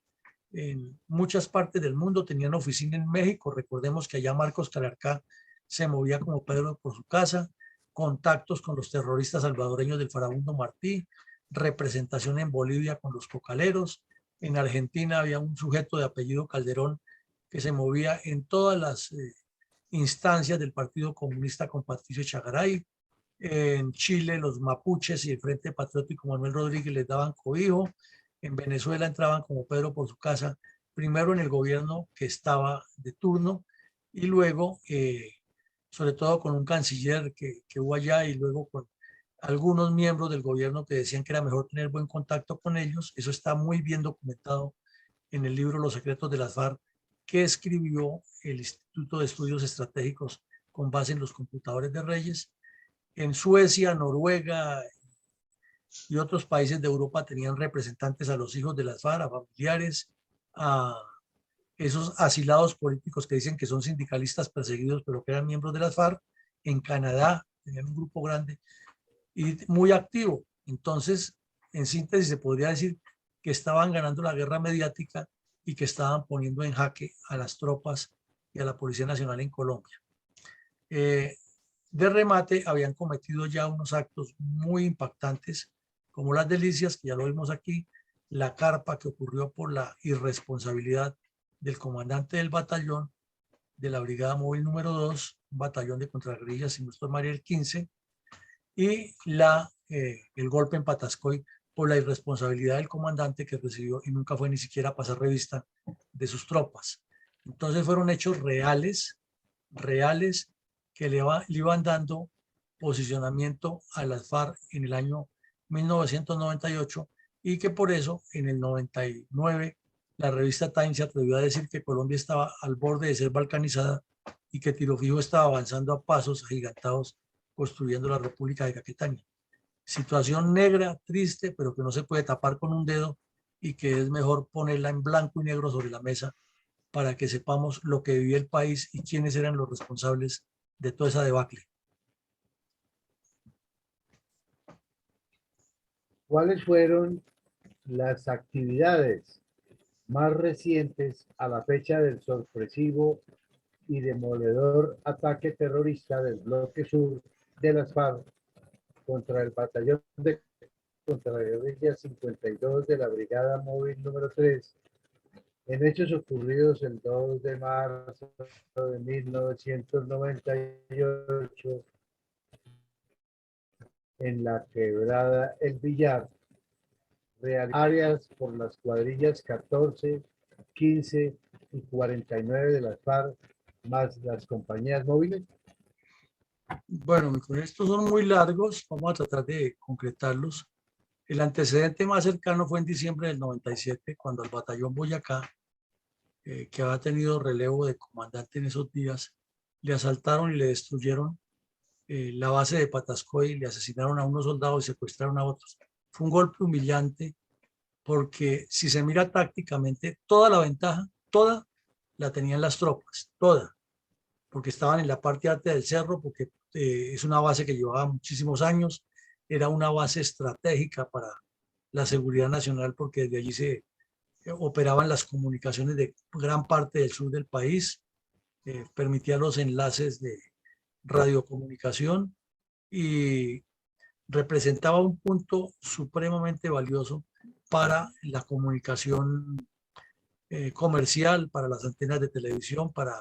en muchas partes del mundo. Tenían oficina en México. Recordemos que allá Marcos Calarcá se movía como Pedro por su casa, contactos con los terroristas salvadoreños del Farabundo Martí, representación en Bolivia con los cocaleros. En Argentina había un sujeto de apellido Calderón que se movía en todas las instancias del Partido Comunista con Patricio Chagaray. En Chile los mapuches y el Frente Patriótico Manuel Rodríguez les daban cobijo. En Venezuela entraban como Pedro por su casa, primero en el gobierno que estaba de turno y luego, sobre todo con un canciller que hubo allá y luego con algunos miembros del gobierno que decían que era mejor tener buen contacto con ellos. Eso está muy bien documentado en el libro Los secretos de las FARC que escribió el Instituto de Estudios Estratégicos con base en los computadores de Reyes. En Suecia, Noruega y otros países de Europa tenían representantes a los hijos de las FARC, a familiares, a esos asilados políticos que dicen que son sindicalistas perseguidos, pero que eran miembros de las FARC. En Canadá tenían un grupo grande y muy activo. Entonces, en síntesis, se podría decir que estaban ganando la guerra mediática y que estaban poniendo en jaque a las tropas y a la Policía Nacional en Colombia. De remate, habían cometido ya unos actos muy impactantes, como las delicias, que ya lo vimos aquí, la carpa que ocurrió por la irresponsabilidad del comandante del batallón de la Brigada Móvil número 2, un batallón de contraguerrillas sin nuestro María el 15, y el golpe en Patascoy por la irresponsabilidad del comandante que recibió y nunca fue ni siquiera a pasar revista de sus tropas. Entonces fueron hechos reales que le iban dando posicionamiento a las FARC en el año 1998 y que por eso en el 99 la revista Time se atrevió a decir que Colombia estaba al borde de ser balcanizada y que Tiro Fijo estaba avanzando a pasos agigantados construyendo la República de Caquetá. Situación negra, triste, pero que no se puede tapar con un dedo y que es mejor ponerla en blanco y negro sobre la mesa para que sepamos lo que vivía el país y quiénes eran los responsables de toda esa debacle. ¿Cuáles fueron las actividades más recientes a la fecha del sorpresivo y demoledor ataque terrorista del bloque sur de las FARC contra el batallón de contraguerrilla 52 de la Brigada Móvil número 3, en hechos ocurridos el 2 de marzo de 1998 en la quebrada El Villar, áreas por las cuadrillas 14, 15 y 49 de las FARC, más las compañías móviles? Bueno, con estos son muy largos, vamos a tratar de concretarlos. El antecedente más cercano fue en diciembre del 97, cuando al batallón Boyacá, que había tenido relevo de comandante en esos días, le asaltaron y le destruyeron la base de Patascoy, le asesinaron a unos soldados y secuestraron a otros. Fue un golpe humillante porque si se mira tácticamente, toda la ventaja, toda la tenían las tropas, toda, porque estaban en la parte alta del cerro, porque es una base que llevaba muchísimos años, era una base estratégica para la seguridad nacional, porque desde allí se operaban las comunicaciones de gran parte del sur del país, permitía los enlaces de radiocomunicación y representaba un punto supremamente valioso para la comunicación comercial, para las antenas de televisión, para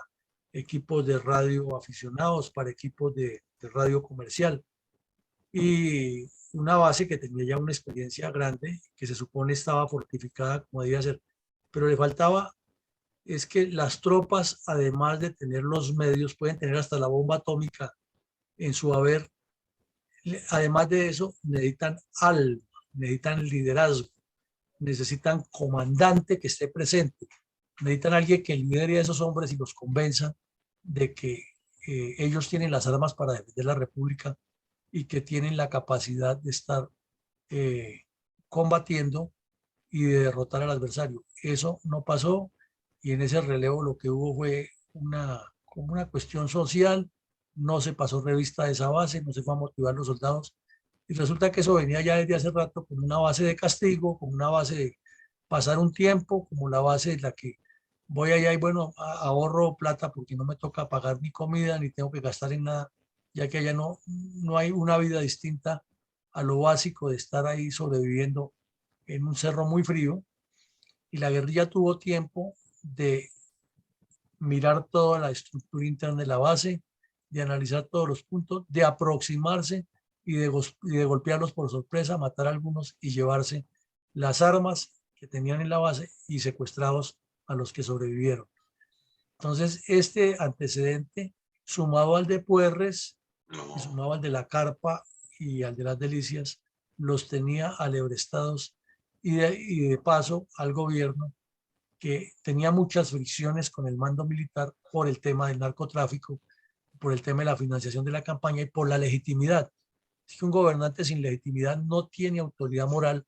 equipos de radio aficionados, para equipos de radio comercial. Y una base que tenía ya una experiencia grande, que se supone estaba fortificada como debía ser, pero le faltaba es que las tropas, además de tener los medios, pueden tener hasta la bomba atómica en su haber. Además de eso, necesitan alma, necesitan liderazgo, necesitan comandante que esté presente, necesitan alguien que lidere a esos hombres y los convenza de que ellos tienen las armas para defender la República y que tienen la capacidad de estar eh, combatiendo y de derrotar al adversario. Eso no pasó y en ese relevo lo que hubo fue como una cuestión social, no se pasó revista de esa base, no se fue a motivar a los soldados y resulta que eso venía ya desde hace rato como una base de castigo, como una base de pasar un tiempo, como la base en la que voy allá y bueno, ahorro plata porque no me toca pagar ni comida ni tengo que gastar en nada, ya que allá no hay una vida distinta a lo básico de estar ahí sobreviviendo en un cerro muy frío y la guerrilla tuvo tiempo de mirar toda la estructura interna de la base, de analizar todos los puntos, de aproximarse y de golpearlos por sorpresa, matar a algunos y llevarse las armas que tenían en la base y secuestrados a los que sobrevivieron. Entonces, este antecedente, sumado al de Puerres y No, sumado al de la Carpa y al de las Delicias, los tenía alebrestados y de paso al gobierno que tenía muchas fricciones con el mando militar por el tema del narcotráfico, por el tema de la financiación de la campaña y por la legitimidad. Es que un gobernante sin legitimidad no tiene autoridad moral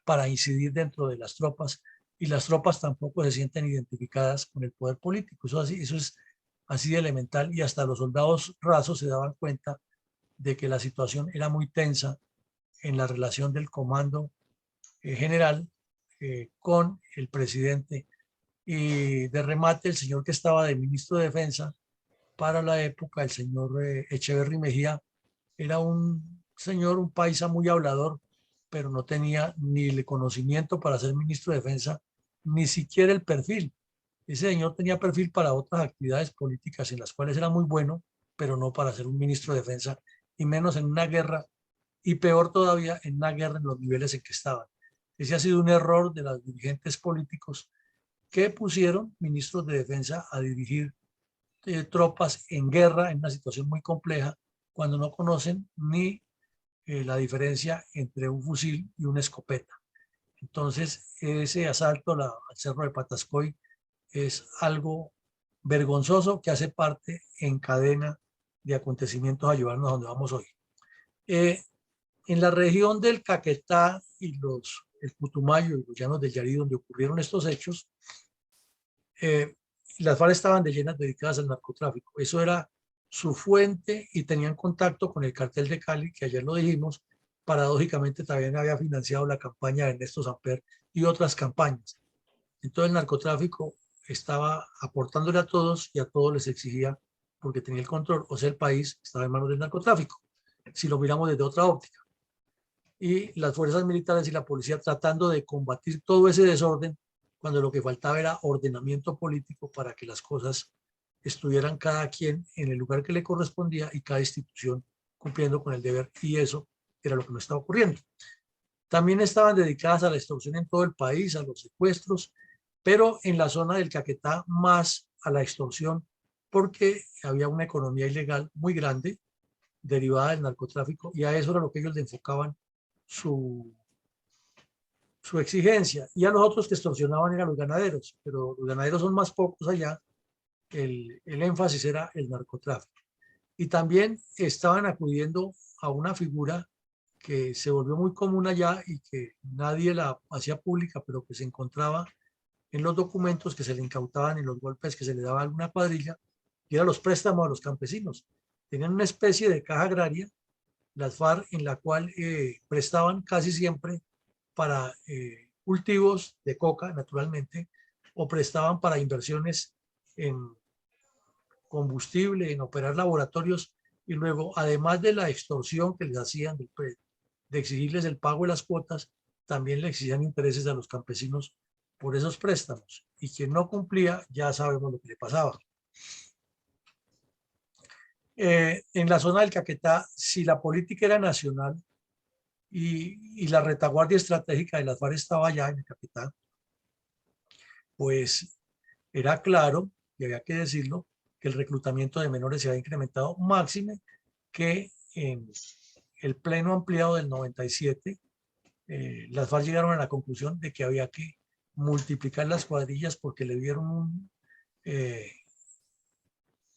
para incidir dentro de las tropas y las tropas tampoco se sienten identificadas con el poder político. Eso es así de elemental y hasta los soldados rasos se daban cuenta de que la situación era muy tensa en la relación del comando general con el presidente y de remate el señor que estaba de ministro de Defensa para la época, el señor Echeverry Mejía, era un señor, un paisa muy hablador, pero no tenía ni el conocimiento para ser ministro de Defensa, ni siquiera el perfil. Ese señor tenía perfil para otras actividades políticas en las cuales era muy bueno, pero no para ser un ministro de Defensa, y menos en una guerra, y peor todavía en una guerra en los niveles en que estaban. Ese ha sido un error de los dirigentes políticos que pusieron ministros de defensa a dirigir tropas en guerra en una situación muy compleja cuando no conocen ni la diferencia entre un fusil y una escopeta. Entonces, ese asalto al cerro de Patascoy es algo vergonzoso que hace parte en cadena de acontecimientos a llevarnos a donde vamos hoy. Eh, en la región del Caquetá y el Putumayo y los llanos del Yarí, donde ocurrieron estos hechos, eh, las FARC estaban de llenas dedicadas al narcotráfico. Eso era su fuente y tenían contacto con el cartel de Cali, que ayer lo dijimos, paradójicamente también había financiado la campaña de Ernesto Samper y otras campañas. Entonces el narcotráfico estaba aportándole a todos y a todos les exigía porque tenía el control, o sea, el país estaba en manos del narcotráfico, si lo miramos desde otra óptica. Y las fuerzas militares y la policía tratando de combatir todo ese desorden cuando lo que faltaba era ordenamiento político para que las cosas estuvieran cada quien en el lugar que le correspondía y cada institución cumpliendo con el deber, y eso era lo que no estaba ocurriendo. También estaban dedicadas a la extorsión en todo el país, a los secuestros, pero en la zona del Caquetá más a la extorsión porque había una economía ilegal muy grande derivada del narcotráfico, y a eso era lo que ellos le enfocaban su exigencia. Y a los otros que extorsionaban eran los ganaderos, pero los ganaderos son más pocos allá, el énfasis era el narcotráfico. Y también estaban acudiendo a una figura que se volvió muy común allá y que nadie la hacía pública, pero que se encontraba en los documentos que se le incautaban y los golpes que se le daba a alguna cuadrilla, y eran los préstamos a los campesinos. Tenían una especie de caja agraria, las FARC, en la cual prestaban casi siempre para cultivos de coca, naturalmente, o prestaban para inversiones en combustible, en operar laboratorios, y luego, además de la extorsión que les hacían de exigirles el pago de las cuotas, también le exigían intereses a los campesinos por esos préstamos, y quien no cumplía, ya sabemos lo que le pasaba. En la zona del Caquetá, si la política era nacional y la retaguardia estratégica de las FARC estaba allá en el Caquetá, pues era claro, y había que decirlo, que el reclutamiento de menores se había incrementado, máxime que en el pleno ampliado del 97, las FARC llegaron a la conclusión de que había que multiplicar las cuadrillas porque le dieron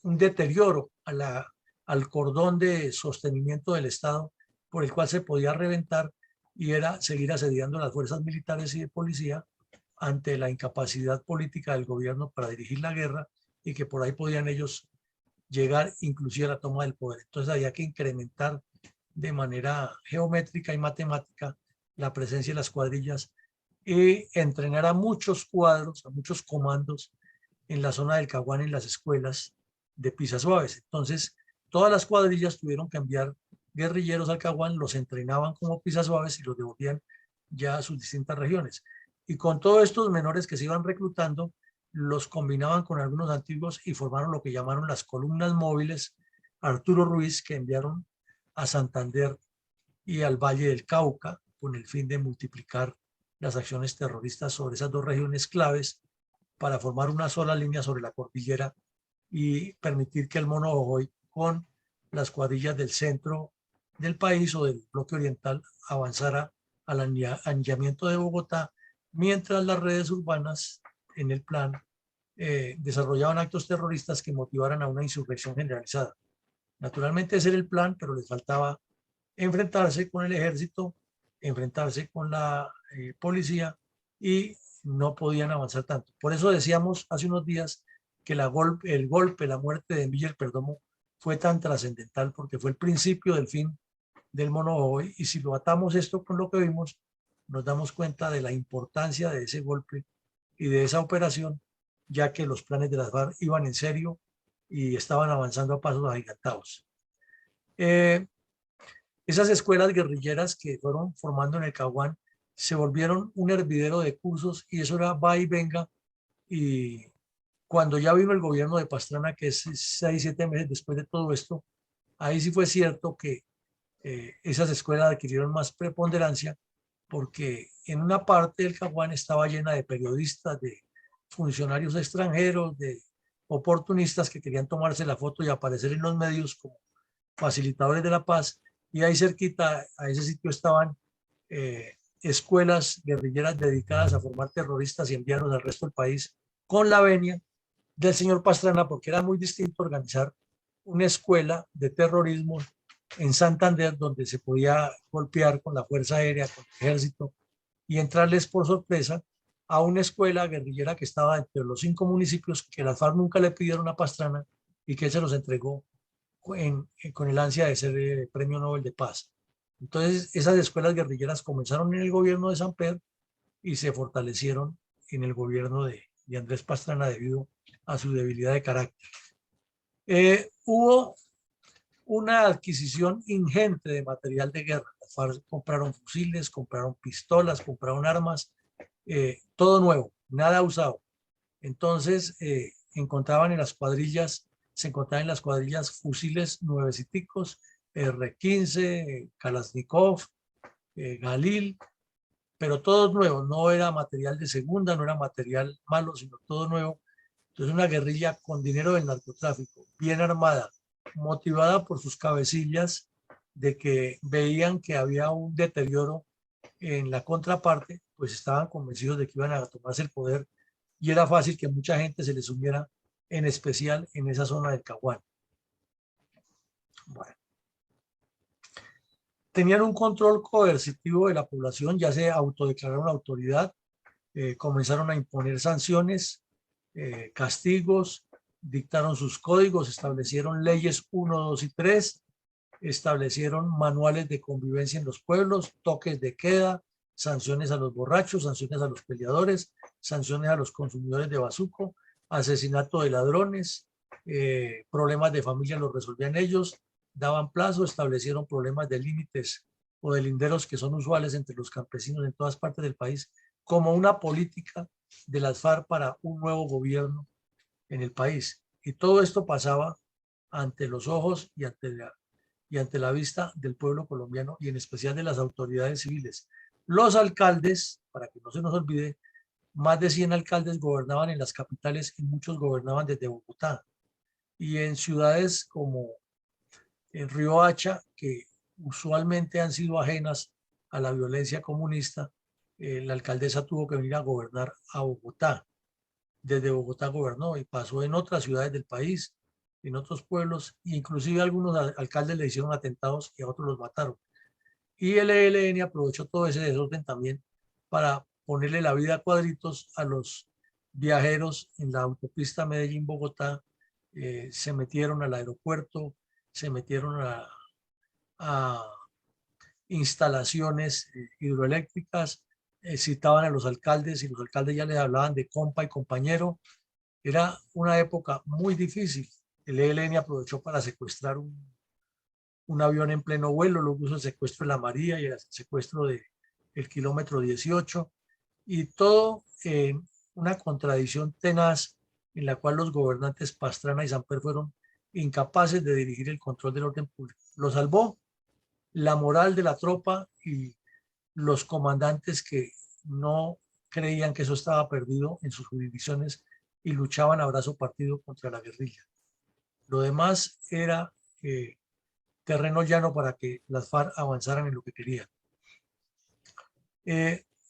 un deterioro al cordón de sostenimiento del Estado por el cual se podía reventar, y era seguir asediando las fuerzas militares y de policía ante la incapacidad política del gobierno para dirigir la guerra, y que por ahí podían ellos llegar inclusive a la toma del poder. Entonces había que incrementar de manera geométrica y matemática la presencia de las cuadrillas y entrenar a muchos cuadros, a muchos comandos en la zona del Caguán, en las escuelas de pisas suaves. Entonces, todas las cuadrillas tuvieron que enviar guerrilleros al Caguán, los entrenaban como pisas suaves y los devolvían ya a sus distintas regiones. Y con todos estos menores que se iban reclutando, los combinaban con algunos antiguos y formaron lo que llamaron las columnas móviles Arturo Ruiz, que enviaron a Santander y al Valle del Cauca con el fin de multiplicar las acciones terroristas sobre esas dos regiones claves para formar una sola línea sobre la cordillera y permitir que el Mono Ojoy con las cuadrillas del centro del país o del bloque oriental avanzara al anillamiento de Bogotá, mientras las redes urbanas en el plan desarrollaban actos terroristas que motivaran a una insurrección generalizada. Naturalmente ese era el plan, pero les faltaba enfrentarse con el ejército, enfrentarse con la policía, y no podían avanzar tanto. Por eso decíamos hace unos días que la muerte de Miller Perdomo fue tan trascendental, porque fue el principio del fin del Mono Ojoy, y si lo atamos esto con lo que vimos, nos damos cuenta de la importancia de ese golpe y de esa operación, ya que los planes de las FARC iban en serio y estaban avanzando a pasos agigantados. Esas escuelas guerrilleras que fueron formando en el Caguán se volvieron un hervidero de cursos, y eso era va y venga. Y cuando ya vino el gobierno de Pastrana, que es 6, 7 meses después de todo esto, ahí sí fue cierto que esas escuelas adquirieron más preponderancia, porque en una parte del Caguán estaba llena de periodistas, de funcionarios extranjeros, de oportunistas que querían tomarse la foto y aparecer en los medios como facilitadores de la paz, y ahí cerquita a ese sitio estaban escuelas guerrilleras dedicadas a formar terroristas y enviarlos al resto del país, con la venia del señor Pastrana, porque era muy distinto organizar una escuela de terrorismo en Santander, donde se podía golpear con la Fuerza Aérea, con el Ejército, y entrarles por sorpresa a una escuela guerrillera que estaba entre los 5 municipios que las FARC nunca le pidieron a Pastrana y que él se los entregó con el ansia de ser Premio Nobel de Paz. Entonces, esas escuelas guerrilleras comenzaron en el gobierno de Samper y se fortalecieron en el gobierno de Andrés Pastrana debido a su debilidad de carácter. Hubo una adquisición ingente de material de guerra. Las FARC compraron fusiles, compraron pistolas, compraron armas, todo nuevo, nada usado. Entonces, encontraban en las cuadrillas, se encontraban en las cuadrillas fusiles nueveciticos, R-15, Kalashnikov, Galil, pero todos nuevos, no era material de segunda, no era material malo, sino todo nuevo. Entonces una guerrilla con dinero del narcotráfico, bien armada, motivada por sus cabecillas de que veían que había un deterioro en la contraparte, pues estaban convencidos de que iban a tomarse el poder y era fácil que mucha gente se les uniera, en especial en esa zona del Caguán. Bueno. Tenían un control coercitivo de la población, ya se autodeclararon autoridad, comenzaron a imponer sanciones, castigos, dictaron sus códigos, establecieron leyes 1, 2 y 3, establecieron manuales de convivencia en los pueblos, toques de queda, sanciones a los borrachos, sanciones a los peleadores, sanciones a los consumidores de bazuco, asesinato de ladrones, problemas de familia los resolvían ellos, daban plazo, establecieron problemas de límites o de linderos que son usuales entre los campesinos en todas partes del país, como una política de las FARC para un nuevo gobierno en el país. Y todo esto pasaba ante los ojos y ante la vista del pueblo colombiano y en especial de las autoridades civiles. Los alcaldes, para que no se nos olvide, más de 100 alcaldes gobernaban en las capitales y muchos gobernaban desde Bogotá. Y en ciudades como en Riohacha, que usualmente han sido ajenas a la violencia comunista, la alcaldesa tuvo que venir a gobernar a Bogotá. Desde Bogotá gobernó y pasó en otras ciudades del país, en otros pueblos, inclusive algunos alcaldes le hicieron atentados y a otros los mataron. Y el ELN aprovechó todo ese desorden también para ponerle la vida a cuadritos a los viajeros en la autopista Medellín-Bogotá, se metieron al aeropuerto, se metieron a instalaciones hidroeléctricas, citaban a los alcaldes y los alcaldes ya les hablaban de compa y compañero. Era una época muy difícil. El ELN aprovechó para secuestrar un avión en pleno vuelo, luego puso el secuestro de la María y el secuestro del kilómetro 18, y todo en una contradicción tenaz en la cual los gobernantes Pastrana y Samper fueron incapaces de dirigir el control del orden público. Lo salvó la moral de la tropa y los comandantes que no creían que eso estaba perdido en sus jurisdicciones y luchaban a brazo partido contra la guerrilla. Lo demás era terreno llano para que las FARC avanzaran en lo que querían.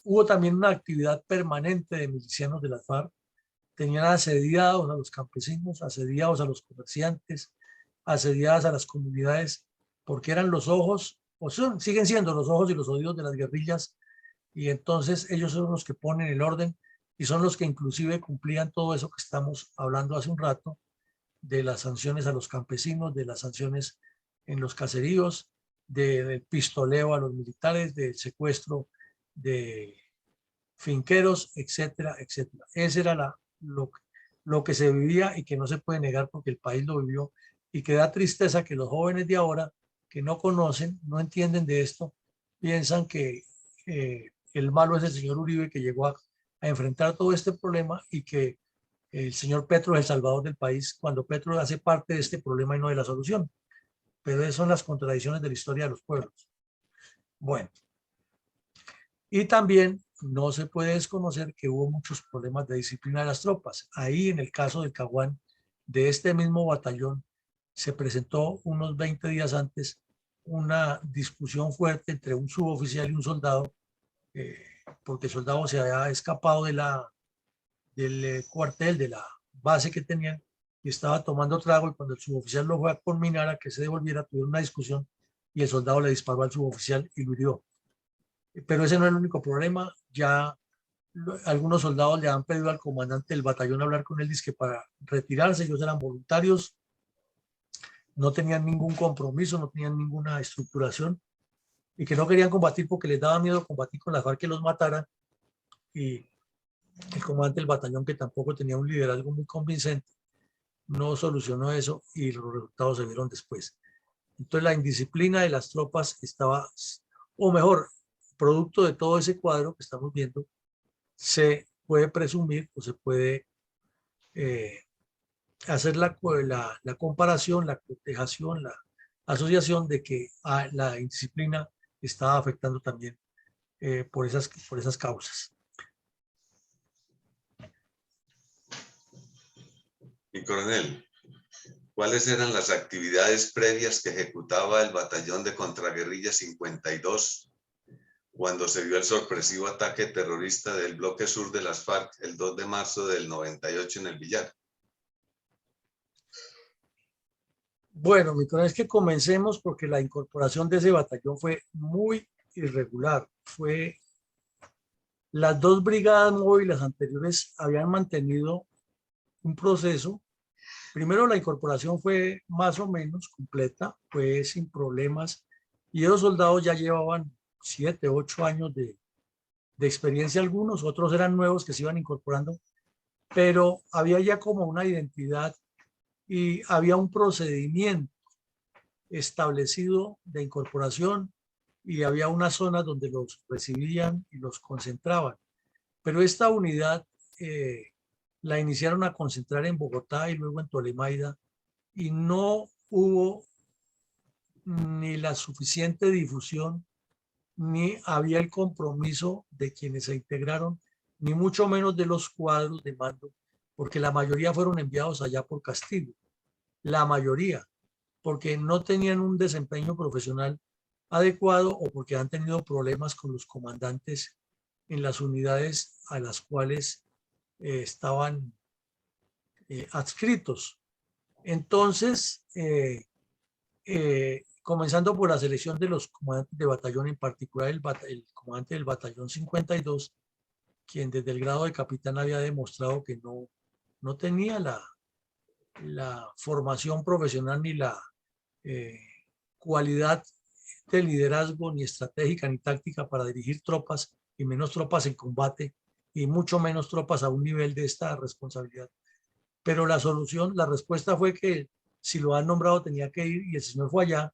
Hubo también una actividad permanente de milicianos de las FARC. Tenían asediados a los campesinos, asediados a los comerciantes, asediadas a las comunidades, porque eran los ojos, o siguen siendo los ojos y los oídos de las guerrillas, y entonces ellos son los que ponen el orden y son los que inclusive cumplían todo eso que estamos hablando hace un rato, de las sanciones a los campesinos, de las sanciones en los caseríos, del pistoleo a los militares, del secuestro de finqueros, etcétera, etcétera. Ese era lo que se vivía y que no se puede negar porque el país lo vivió, y que da tristeza que los jóvenes de ahora que no conocen, no entienden de esto, piensan que el malo es el señor Uribe, que llegó a enfrentar todo este problema, y que el señor Petro es el salvador del país, cuando Petro hace parte de este problema y no de la solución. Pero esas son las contradicciones de la historia de los pueblos. Bueno, y también no se puede desconocer que hubo muchos problemas de disciplina de las tropas. Ahí, en el caso del Caguán, de este mismo batallón, se presentó unos 20 días antes una discusión fuerte entre un suboficial y un soldado, porque el soldado se había escapado del cuartel, de la base que tenían, y estaba tomando trago, y cuando el suboficial lo fue a conminar a que se devolviera, tuvieron una discusión y el soldado le disparó al suboficial y lo hirió. Pero ese no es el único problema. Ya algunos soldados le han pedido al comandante del batallón hablar con él, dizque para retirarse. Ellos eran voluntarios, no tenían ningún compromiso, no tenían ninguna estructuración, y que no querían combatir porque les daba miedo combatir con las FARC, que los mataran. Y el comandante del batallón, que tampoco tenía un liderazgo muy convincente, no solucionó eso y los resultados se vieron después. Entonces la indisciplina de las tropas estaba, o mejor, producto de todo ese cuadro que estamos viendo, se puede presumir o se puede hacer la comparación, la cotejación, la asociación de que la indisciplina estaba afectando también por esas causas. Y coronel, ¿Cuáles eran las actividades previas que ejecutaba el batallón de contraguerrilla 52 cuando se vio el sorpresivo ataque terrorista del bloque sur de las FARC el 2 de marzo del 98 en el Villar? Bueno, mi coronel, es que comencemos porque la incorporación de ese batallón fue muy irregular. Las dos brigadas móviles anteriores habían mantenido un proceso. Primero, la incorporación fue más o menos completa, fue sin problemas, y esos soldados ya llevaban 7, 8 años de experiencia algunos, otros eran nuevos que se iban incorporando, pero había ya como una identidad y había un procedimiento establecido de incorporación y había una zona donde los recibían y los concentraban. Pero esta unidad la iniciaron a concentrar en Bogotá y luego en Tolemaida y no hubo ni la suficiente difusión, ni había el compromiso de quienes se integraron, ni mucho menos de los cuadros de mando, porque la mayoría fueron enviados allá por Castillo, la mayoría, porque no tenían un desempeño profesional adecuado o porque han tenido problemas con los comandantes en las unidades a las cuales estaban adscritos. Entonces, comenzando por la selección de los comandantes de batallón, en particular el comandante del batallón 52, quien desde el grado de capitán había demostrado que no tenía la formación profesional ni la cualidad de liderazgo, ni estratégica, ni táctica para dirigir tropas, y menos tropas en combate, y mucho menos tropas a un nivel de esta responsabilidad. Pero la respuesta fue que si lo han nombrado tenía que ir, y el señor fue allá,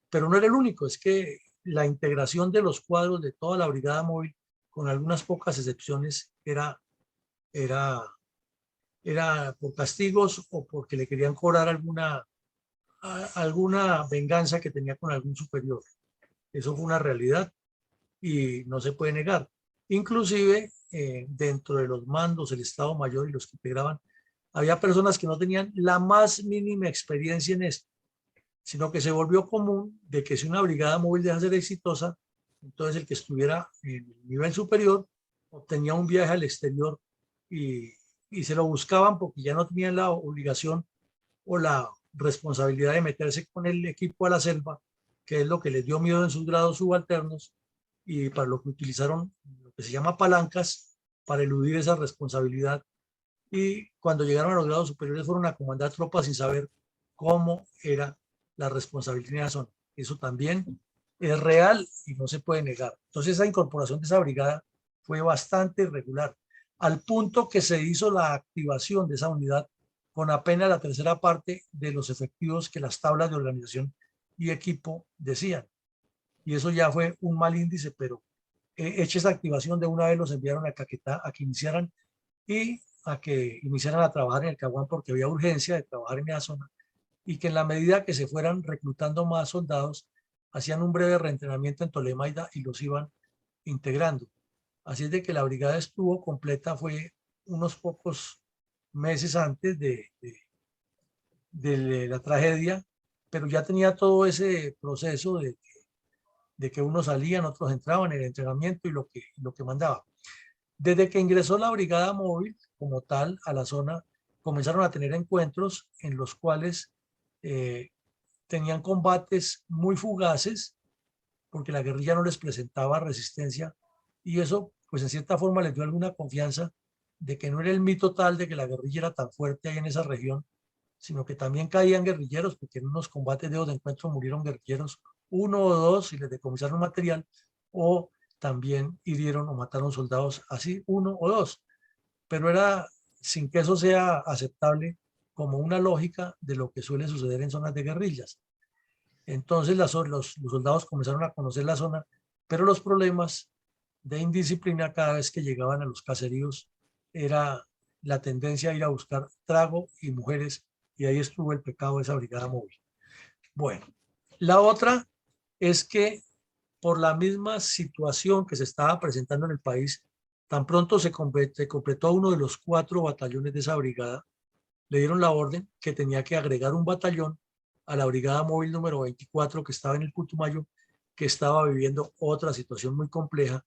pero no era el único, es que la integración de los cuadros de toda la brigada móvil, con algunas pocas excepciones, era por castigos o porque le querían cobrar alguna venganza que tenía con algún superior. Eso fue una realidad y no se puede negar. Inclusive dentro de los mandos, el Estado Mayor y los que integraban, había personas que no tenían la más mínima experiencia en esto, sino que se volvió común de que si una brigada móvil deja de ser exitosa, entonces el que estuviera en el nivel superior obtenía un viaje al exterior y se lo buscaban porque ya no tenían la obligación o la responsabilidad de meterse con el equipo a la selva, que es lo que les dio miedo en sus grados subalternos y para lo que utilizaron lo que se llama palancas para eludir esa responsabilidad. Y cuando llegaron a los grados superiores fueron a comandar tropas sin saber cómo era la responsabilidad en la zona. Eso también es real y no se puede negar. Entonces esa incorporación de esa brigada fue bastante irregular, al punto que se hizo la activación de esa unidad con apenas la tercera parte de los efectivos que las tablas de organización y equipo decían. Y eso ya fue un mal índice, pero hecha esa activación, de una vez los enviaron a Caquetá a que iniciaran y a que iniciaran a trabajar en el Caguán porque había urgencia de trabajar en esa zona y que en la medida que se fueran reclutando más soldados, hacían un breve reentrenamiento en Tolemaida y los iban integrando. Así es de que la brigada estuvo completa, fue unos pocos meses antes de la tragedia, pero ya tenía todo ese proceso de que unos salían, otros entraban en el entrenamiento y lo que mandaba. Desde que ingresó la brigada móvil como tal a la zona, comenzaron a tener encuentros en los cuales tenían combates muy fugaces porque la guerrilla no les presentaba resistencia y eso pues en cierta forma les dio alguna confianza de que no era el mito tal de que la guerrilla era tan fuerte ahí en esa región, sino que también caían guerrilleros, porque en unos combates de encuentro murieron guerrilleros, uno o dos, y les decomisaron material, o también hirieron o mataron soldados, así uno o dos, pero era sin que eso sea aceptable como una lógica de lo que suele suceder en zonas de guerrillas. Entonces los soldados comenzaron a conocer la zona, pero los problemas de indisciplina cada vez que llegaban a los caseríos era la tendencia a ir a buscar trago y mujeres, y ahí estuvo el pecado de esa brigada móvil. Bueno, la otra es que por la misma situación que se estaba presentando en el país, tan pronto se completó uno de los 4 batallones de esa brigada, le dieron la orden que tenía que agregar un batallón a la brigada móvil número 24 que estaba en el Putumayo, que estaba viviendo otra situación muy compleja,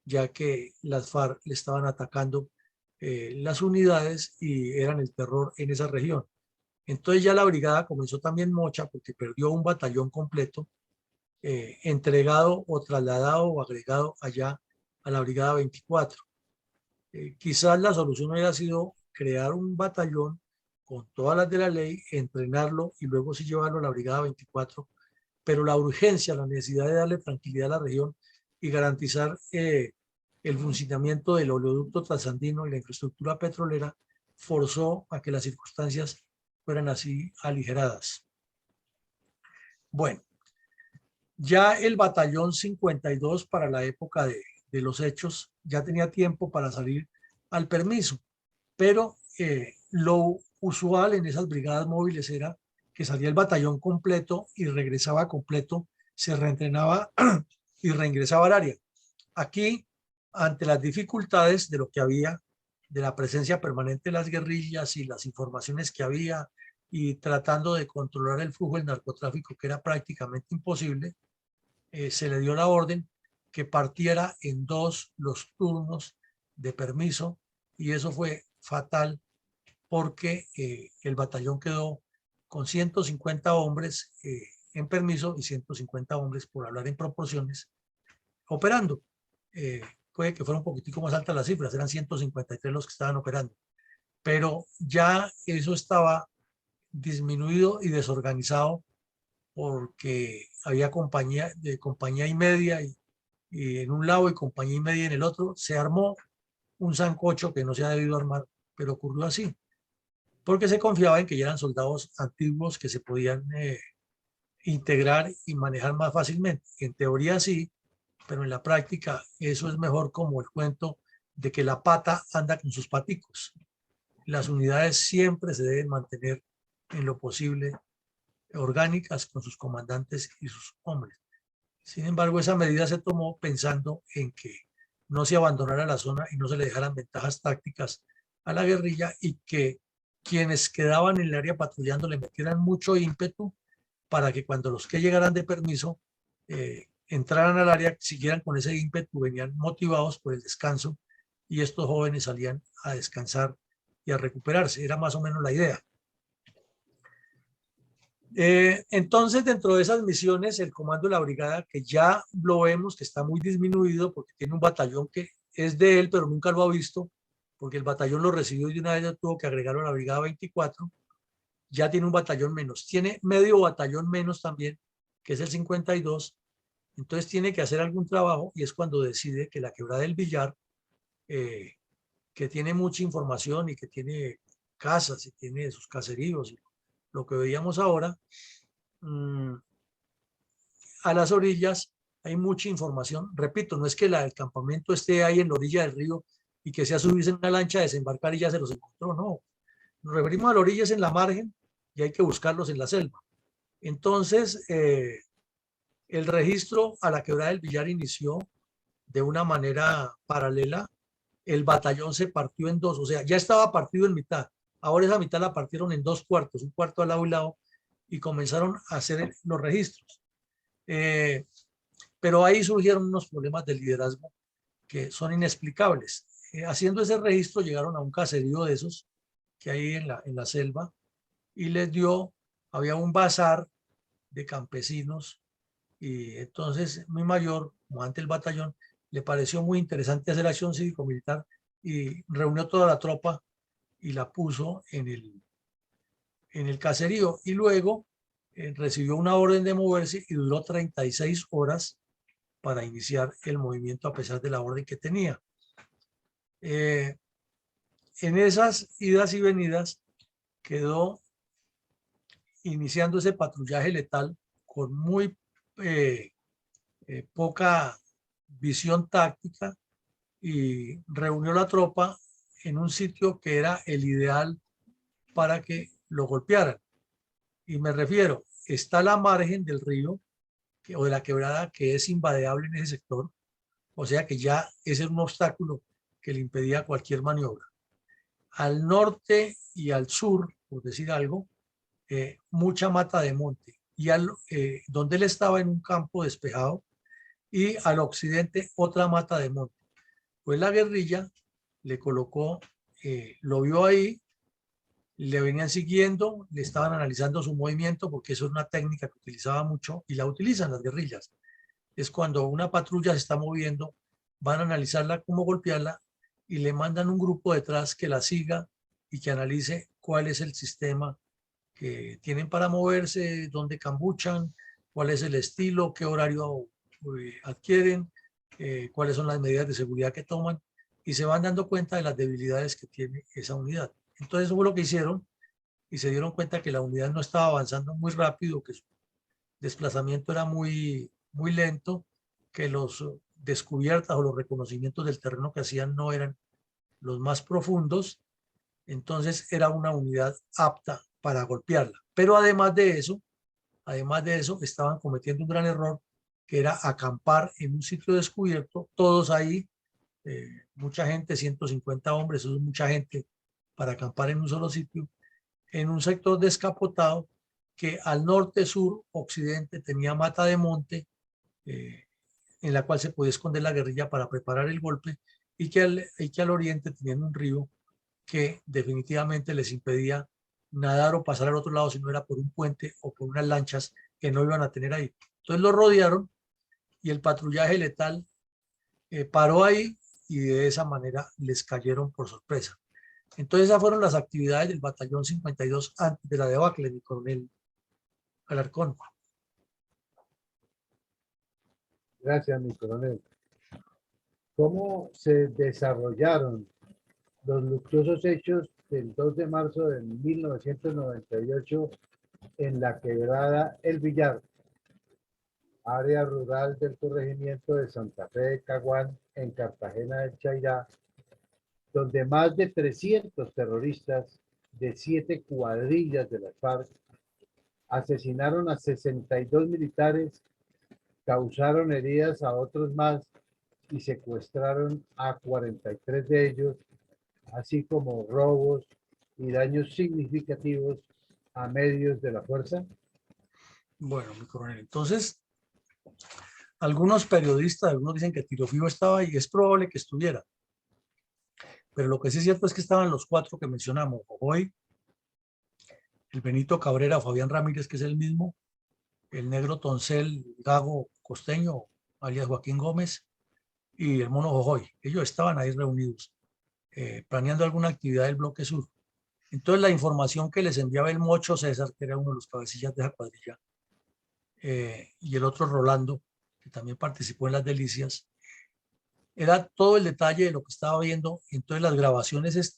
ya que las FARC le estaban atacando las unidades y eran el terror en esa región. Entonces ya la brigada comenzó también mocha porque perdió un batallón completo, entregado o trasladado o agregado allá a la brigada 24. Quizás la solución hubiera sido crear un batallón con todas las de la ley, entrenarlo y luego sí llevarlo a la brigada 24, pero la urgencia, la necesidad de darle tranquilidad a la región y garantizar el funcionamiento del oleoducto trasandino y la infraestructura petrolera forzó a que las circunstancias fueran así aligeradas. Bueno, ya el batallón 52 para la época de los hechos ya tenía tiempo para salir al permiso, pero lo usual en esas brigadas móviles era que salía el batallón completo y regresaba completo, se reentrenaba y reingresaba al área. Aquí, ante las dificultades de lo que había, de la presencia permanente de las guerrillas y las informaciones que había, y tratando de controlar el flujo del narcotráfico, que era prácticamente imposible, se le dio la orden que partiera en dos los turnos de permiso, y eso fue fatal porque el batallón quedó con 150 hombres en permiso y 150 hombres, por hablar en proporciones, operando. Puede que fuera un poquitico más alta las cifras, eran 153 los que estaban operando, pero ya eso estaba disminuido y desorganizado porque había compañía y media y en un lado y compañía y media en el otro. Se armó un sancocho que no se ha debido armar, pero ocurrió así, porque se confiaba en que ya eran soldados antiguos que se podían integrar y manejar más fácilmente. En teoría sí, pero en la práctica eso es mejor como el cuento de que la pata anda con sus paticos. Las unidades siempre se deben mantener en lo posible orgánicas con sus comandantes y sus hombres. Sin embargo, esa medida se tomó pensando en que no se abandonara la zona y no se le dejaran ventajas tácticas a la guerrilla, y que quienes quedaban en el área patrullando le metieran mucho ímpetu para que cuando los que llegaran de permiso entraran al área, siguieran con ese ímpetu, venían motivados por el descanso y estos jóvenes salían a descansar y a recuperarse. Era más o menos la idea. Entonces, dentro de esas misiones, el comando de la brigada, que ya lo vemos que está muy disminuido porque tiene un batallón que es de él, pero nunca lo ha visto, porque el batallón lo recibió y de una vez ya tuvo que agregarlo a la brigada 24, ya tiene un batallón menos, tiene medio batallón menos también, que es el 52, entonces tiene que hacer algún trabajo y es cuando decide que la Quebrada del Villar, que tiene mucha información y que tiene casas y tiene sus caseríos y lo que veíamos ahora, a las orillas hay mucha información. Repito, no es que el campamento esté ahí en la orilla del río y que sea subirse en una lancha, desembarcar y ya se los encontró, no. Nos referimos a las orillas en la margen y hay que buscarlos en la selva. Entonces, el registro a la Quebrada del Villar inició de una manera paralela. El batallón se partió en dos, o sea, ya estaba partido en mitad. Ahora esa mitad la partieron en dos cuartos, un cuarto al lado y lado, y comenzaron a hacer los registros. Pero ahí surgieron unos problemas de liderazgo que son inexplicables. Haciendo ese registro llegaron a un caserío de esos que hay en la selva y les dio, había un bazar de campesinos, y entonces mi mayor, comandante del batallón, le pareció muy interesante hacer acción cívico-militar y reunió toda la tropa y la puso en el caserío, y luego recibió una orden de moverse y duró 36 horas para iniciar el movimiento a pesar de la orden que tenía. En esas idas y venidas quedó iniciando ese patrullaje letal con muy poca visión táctica, y reunió la tropa en un sitio que era el ideal para que lo golpearan. Y me refiero, está la margen del río o de la quebrada que es invadeable en ese sector, o sea que ya ese es un obstáculo que le impedía cualquier maniobra. Al norte y al sur, por decir algo, mucha mata de monte. Y donde él estaba en un campo despejado y al occidente otra mata de monte. Pues la guerrilla le colocó, lo vio ahí, le venían siguiendo, le estaban analizando su movimiento, porque eso es una técnica que utilizaba mucho y la utilizan las guerrillas. Es cuando una patrulla se está moviendo, van a analizarla, cómo golpearla, y le mandan un grupo detrás que la siga y que analice cuál es el sistema que tienen para moverse, dónde cambuchan, cuál es el estilo, qué horario adquieren, cuáles son las medidas de seguridad que toman, y se van dando cuenta de las debilidades que tiene esa unidad. Entonces eso fue lo que hicieron, y se dieron cuenta que la unidad no estaba avanzando muy rápido, que su desplazamiento era muy lento, que los descubiertas o los reconocimientos del terreno que hacían no eran los más profundos. Entonces era una unidad apta para golpearla. Pero además de eso, estaban cometiendo un gran error, que era acampar en un sitio descubierto, todos ahí, mucha gente, 150 hombres, eso es mucha gente para acampar en un solo sitio, en un sector descapotado que al norte, sur, occidente tenía mata de monte, en la cual se podía esconder la guerrilla para preparar el golpe, y que al oriente tenían un río que definitivamente les impedía nadar o pasar al otro lado si no era por un puente o por unas lanchas que no iban a tener ahí. Entonces lo rodearon y el patrullaje letal paró ahí, y de esa manera les cayeron por sorpresa. Entonces esas fueron las actividades del batallón 52 antes de la debacle del coronel Alarcón. Gracias, mi coronel. ¿Cómo se desarrollaron los luctuosos hechos del 2 de marzo de 1998 en la quebrada El Villar, área rural del corregimiento de Santa Fe de Caguán, en Cartagena del Chairá, donde más de 300 terroristas de 7 cuadrillas de las FARC asesinaron a 62 militares, causaron heridas a otros más y secuestraron a 43 de ellos, así como robos y daños significativos a medios de la fuerza? Bueno, mi coronel, entonces algunos periodistas, algunos dicen que Tiro Fijo estaba ahí, es probable que estuviera, pero lo que sí es cierto es que estaban los 4 que mencionamos: Jojoy, el Benito Cabrera, Fabián Ramírez, que es el mismo, el negro Toncel Gago Costeño, alias Joaquín Gómez, y el mono Jojoy. Ellos estaban ahí reunidos, planeando alguna actividad del bloque sur. Entonces la información que les enviaba el Mocho César, que era uno de los cabecillas de esa cuadrilla, y el otro Rolando, que también participó en las delicias, era todo el detalle de lo que estaba viendo. Entonces las grabaciones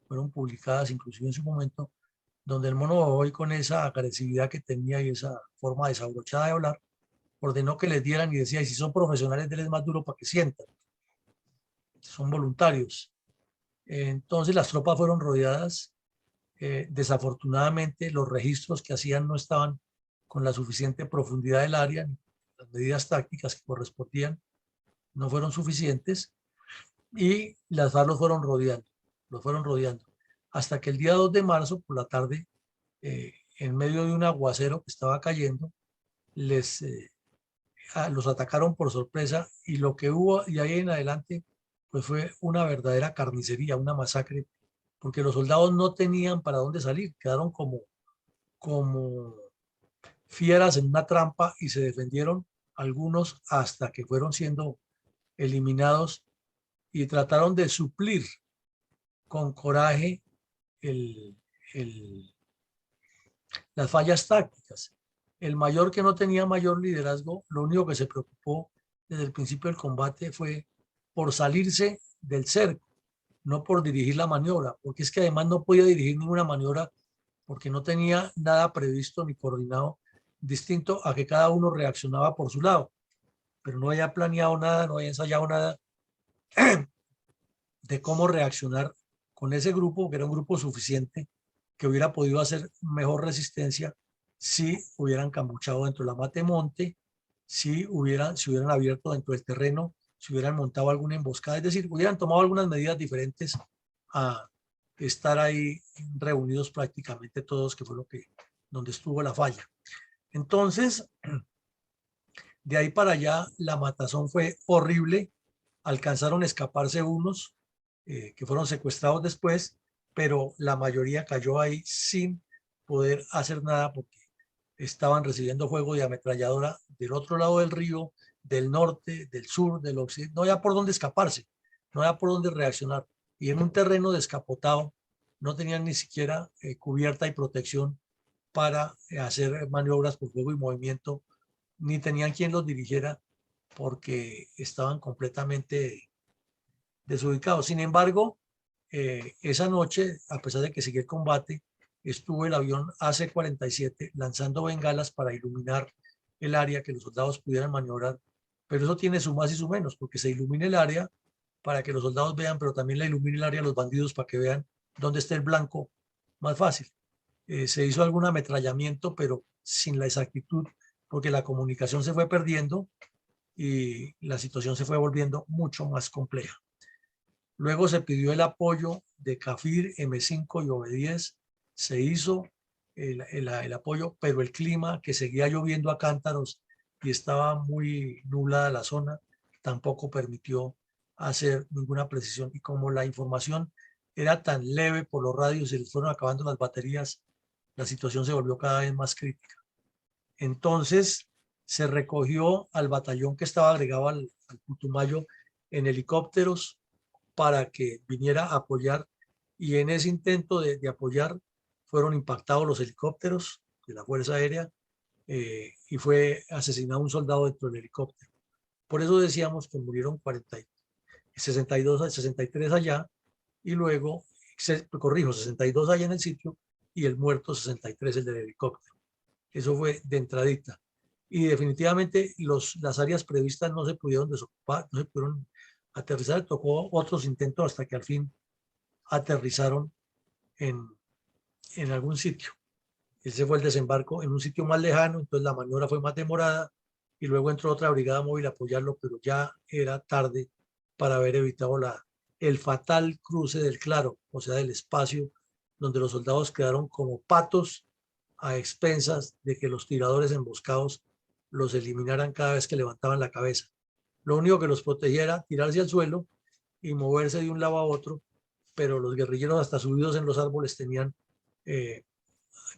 fueron publicadas inclusive en su momento, donde el mono Jojoy, con esa agresividad que tenía y esa forma desabrochada de hablar, ordenó que les dieran, y decía: y si son profesionales, denles más duro para que sientan, son voluntarios. Entonces las tropas fueron rodeadas. Desafortunadamente los registros que hacían no estaban con la suficiente profundidad del área, las medidas tácticas que correspondían no fueron suficientes, y las FARC los fueron rodeando, hasta que el día 2 de marzo por la tarde, en medio de un aguacero que estaba cayendo, los atacaron por sorpresa, y lo que hubo de ahí en adelante pues fue una verdadera carnicería, una masacre, porque los soldados no tenían para dónde salir, quedaron como fieras en una trampa, y se defendieron algunos hasta que fueron siendo eliminados, y trataron de suplir con coraje el, las fallas tácticas. El mayor, que no tenía mayor liderazgo, lo único que se preocupó desde el principio del combate fue por salirse del cerco, no por dirigir la maniobra, porque es que además no podía dirigir ninguna maniobra porque no tenía nada previsto ni coordinado, distinto a que cada uno reaccionaba por su lado, pero no había planeado nada, no había ensayado nada de cómo reaccionar con ese grupo, que era un grupo suficiente, que hubiera podido hacer mejor resistencia si hubieran cambuchado dentro de la Matemonte, si hubieran abierto dentro del terreno, si hubieran montado alguna emboscada, es decir, hubieran tomado algunas medidas diferentes a estar ahí reunidos prácticamente todos, que fue donde estuvo la falla. Entonces, de ahí para allá, la matazón fue horrible. Alcanzaron a escaparse unos que fueron secuestrados después, pero la mayoría cayó ahí sin poder hacer nada porque estaban recibiendo fuego de ametralladora del otro lado del río, del norte, del sur, del occidente. No había por dónde escaparse, no había por dónde reaccionar. Y en un terreno descapotado no tenían ni siquiera cubierta y protección para hacer maniobras por fuego y movimiento, ni tenían quien los dirigiera porque estaban completamente desubicados. Sin embargo, esa noche, a pesar de que siguió el combate, estuvo el avión AC-47 lanzando bengalas para iluminar el área, que los soldados pudieran maniobrar. Pero eso tiene su más y su menos, porque se ilumina el área para que los soldados vean, pero también le ilumina el área a los bandidos para que vean dónde está el blanco más fácil. Se hizo algún ametrallamiento, pero sin la exactitud, porque la comunicación se fue perdiendo y la situación se fue volviendo mucho más compleja. Luego se pidió el apoyo de CAFIR, M5 y OB10. Se hizo el apoyo, pero el clima, que seguía lloviendo a cántaros y estaba muy nublada la zona, tampoco permitió hacer ninguna precisión. Y como la información era tan leve por los radios y les fueron acabando las baterías, la situación se volvió cada vez más crítica. Entonces se recogió al batallón que estaba agregado al Putumayo en helicópteros para que viniera a apoyar, y en ese intento de apoyar fueron impactados los helicópteros de la Fuerza Aérea y fue asesinado un soldado dentro del helicóptero. Por eso decíamos que murieron 62, 63 allá y luego, corrijo, 62 allá en el sitio y el muerto 63 el del helicóptero. Eso fue de entradita. Y definitivamente las áreas previstas no se pudieron desocupar, no se pudieron aterrizar, tocó otros intentos hasta que al fin aterrizaron en algún sitio. Ese fue el desembarco en un sitio más lejano, entonces la maniobra fue más demorada y luego entró otra brigada móvil a apoyarlo, pero ya era tarde para haber evitado el fatal cruce del Claro, o sea, del espacio donde los soldados quedaron como patos a expensas de que los tiradores emboscados los eliminaran cada vez que levantaban la cabeza. Lo único que los protegía era tirarse al suelo y moverse de un lado a otro, pero los guerrilleros hasta subidos en los árboles tenían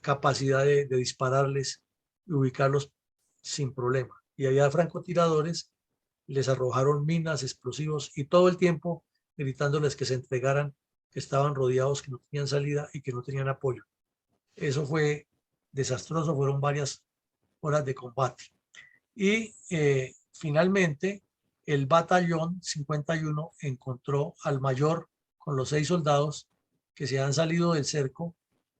capacidad de dispararles y ubicarlos sin problema. Y había francotiradores, les arrojaron minas, explosivos y todo el tiempo gritándoles que se entregaran, que estaban rodeados, que no tenían salida y que no tenían apoyo. Eso fue desastroso, fueron varias horas de combate. Y finalmente el batallón 51 encontró al mayor con los 6 soldados que se han salido del cerco.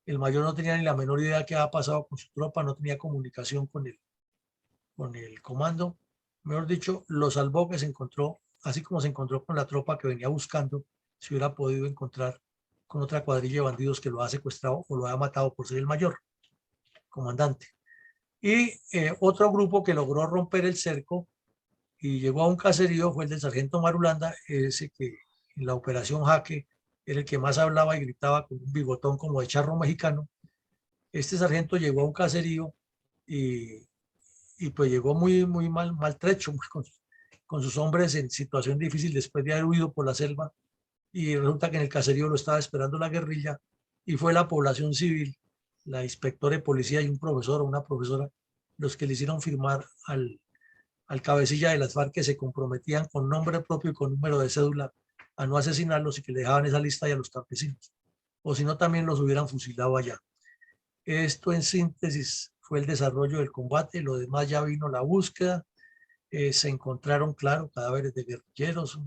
El mayor no tenía ni la menor idea de qué había pasado con su tropa, no tenía comunicación con el comando. Mejor dicho, lo salvó, que se encontró, así como se encontró con la tropa que venía buscando, si hubiera podido encontrar con otra cuadrilla de bandidos que lo ha secuestrado o lo ha matado por ser el mayor comandante. Y otro grupo que logró romper el cerco y llegó a un caserío fue el del sargento Marulanda, ese que en la operación Jaque era el que más hablaba y gritaba con un bigotón como de charro mexicano. Este sargento llegó a un caserío y pues llegó muy maltrecho, con sus hombres en situación difícil después de haber huido por la selva, y resulta que en el caserío lo estaba esperando la guerrilla y fue la población civil, la inspectora de policía y un profesor o una profesora los que le hicieron firmar al cabecilla de las FARC que se comprometían con nombre propio y con número de cédula a no asesinarlos y que le dejaban esa lista y a los campesinos, o si no también los hubieran fusilado allá. Esto en síntesis fue el desarrollo del combate. Lo demás ya vino la búsqueda, se encontraron, claro, cadáveres de guerrilleros,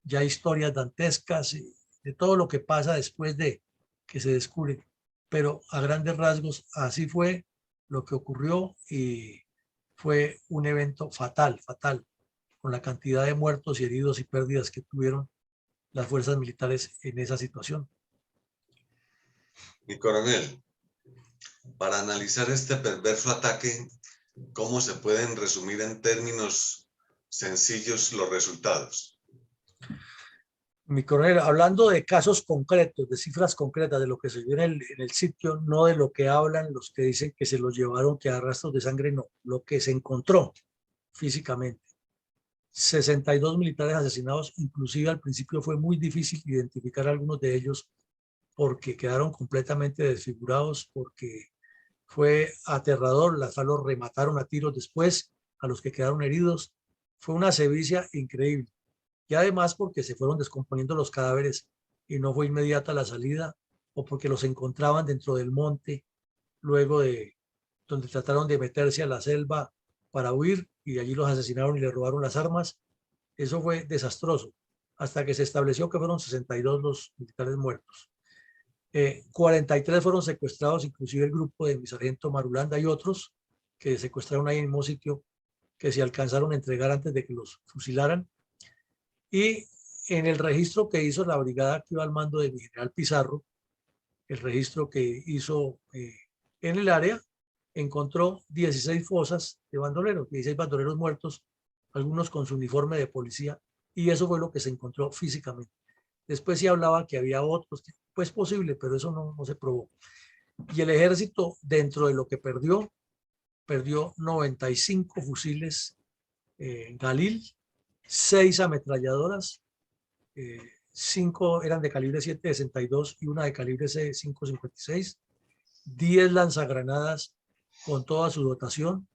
ya historias dantescas, de todo lo que pasa después de que se descubre, pero a grandes rasgos así fue lo que ocurrió y fue un evento fatal, con la cantidad de muertos y heridos y pérdidas que tuvieron las fuerzas militares en esa situación. Mi coronel, para analizar este perverso ataque, ¿cómo se pueden resumir en términos sencillos los resultados? Mi coronel, hablando de casos concretos, de cifras concretas, de lo que se vio en el sitio, no de lo que hablan los que dicen que se los llevaron, que a rastros de sangre, no, lo que se encontró físicamente. 62 militares asesinados, inclusive al principio fue muy difícil identificar a algunos de ellos porque quedaron completamente desfigurados, porque fue aterrador, las FARC los remataron a tiros después, a los que quedaron heridos. Fue una sevicia increíble. Y además porque se fueron descomponiendo los cadáveres y no fue inmediata la salida, o porque los encontraban dentro del monte, luego de donde trataron de meterse a la selva para huir y allí los asesinaron y les robaron las armas. Eso fue desastroso, hasta que se estableció que fueron 62 los militares muertos. 43 fueron secuestrados, inclusive el grupo de mi sargento Marulanda y otros que secuestraron ahí en el mismo sitio, que se alcanzaron a entregar antes de que los fusilaran. Y en el registro que hizo la brigada que iba al mando de mi general Pizarro, el registro que hizo en el área, encontró 16 fosas de bandoleros, 16 bandoleros muertos, algunos con su uniforme de policía, y eso fue lo que se encontró físicamente. Después sí hablaba que había otros, pues posible, pero eso no se probó. Y el ejército, dentro de lo que perdió 95 fusiles Galil, 6 ametralladoras, 5 eran de calibre 7.62 y una de calibre 5.56, 10 lanzagranadas con toda su dotación,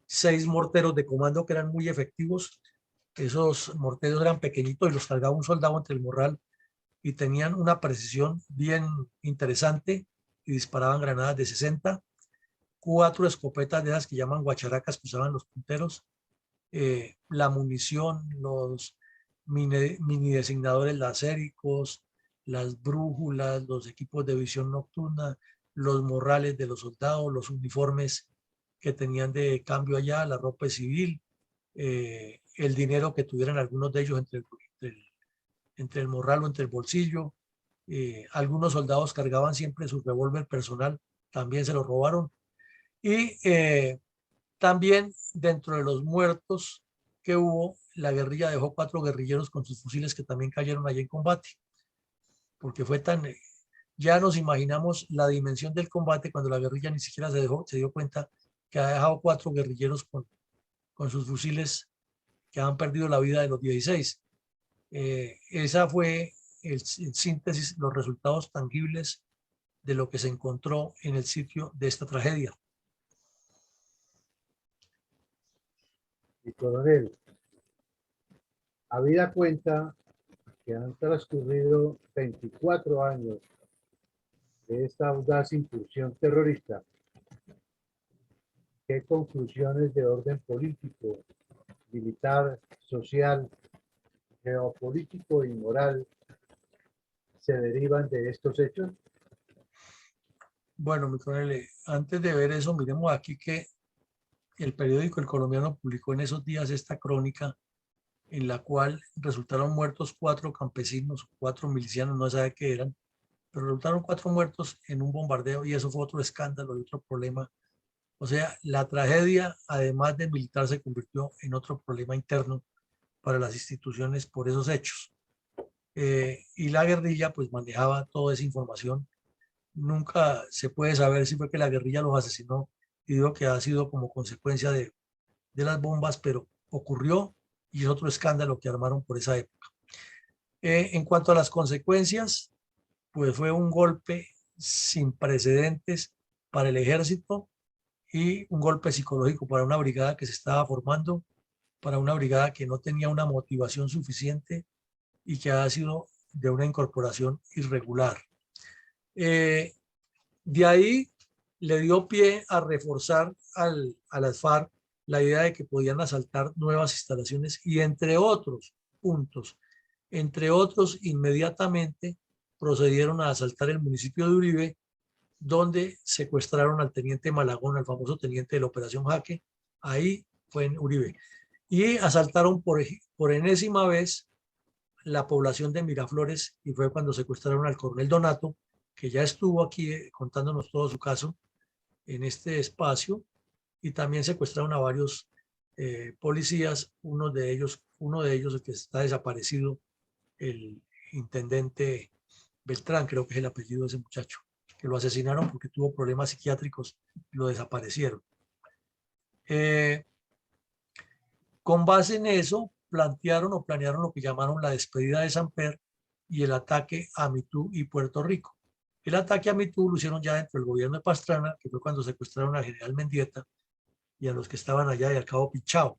6 morteros de comando que eran muy efectivos. Esos morteros eran pequeñitos y los cargaba un soldado entre el morral y tenían una precisión bien interesante y disparaban granadas de 60, 4 escopetas de esas que llaman guacharacas que usaban los punteros, la munición, los mini designadores lacéricos, las brújulas, los equipos de visión nocturna, los morrales de los soldados, los uniformes que tenían de cambio allá, la ropa civil, el dinero que tuvieran algunos de ellos entre el morral o entre el bolsillo. Algunos soldados cargaban siempre su revólver personal, también se lo robaron. Y también dentro de los muertos que hubo, la guerrilla dejó 4 guerrilleros con sus fusiles que también cayeron allí en combate, porque fue tan... ya nos imaginamos la dimensión del combate cuando la guerrilla ni siquiera se dio cuenta que ha dejado 4 guerrilleros con sus fusiles que han perdido la vida de los 16. Esa fue el síntesis, los resultados tangibles de lo que se encontró en el sitio de esta tragedia. Y coronel, habida cuenta que han transcurrido 24 años de esta audaz incursión terrorista, ¿qué conclusiones de orden político, militar, social, geopolítico y moral se derivan de estos hechos? Bueno, mi coronel, antes de ver eso, miremos aquí que el periódico El Colombiano publicó en esos días esta crónica en la cual resultaron muertos 4 campesinos, 4 milicianos, no se sabe qué eran, pero resultaron 4 muertos en un bombardeo y eso fue otro escándalo y otro problema. O sea, la tragedia, además de militar, se convirtió en otro problema interno para las instituciones por esos hechos. Y la guerrilla pues manejaba toda esa información. Nunca se puede saber si fue que la guerrilla los asesinó y digo que ha sido como consecuencia de las bombas, pero ocurrió y es otro escándalo que armaron por esa época. En cuanto a las consecuencias, pues fue un golpe sin precedentes para el ejército y un golpe psicológico para una brigada que se estaba formando, para una brigada que no tenía una motivación suficiente y que ha sido de una incorporación irregular. De ahí le dio pie a reforzar a las FARC la idea de que podían asaltar nuevas instalaciones y entre otros puntos, entre otros inmediatamente procedieron a asaltar el municipio de Uribe, donde secuestraron al teniente Malagón, al famoso teniente de la Operación Jaque. Ahí fue en Uribe. Y asaltaron por enésima vez la población de Miraflores y fue cuando secuestraron al coronel Donato, que ya estuvo aquí contándonos todo su caso en este espacio, y también secuestraron a varios policías, uno de ellos el que está desaparecido, el intendente Beltrán, creo que es el apellido de ese muchacho, que lo asesinaron porque tuvo problemas psiquiátricos y lo desaparecieron. Con base en eso, plantearon o planearon lo que llamaron la despedida de Samper y el ataque a Mitú y Puerto Rico. El ataque a Mitú lo hicieron ya dentro del gobierno de Pastrana, que fue cuando secuestraron al general Mendieta y a los que estaban allá y al cabo Pichao.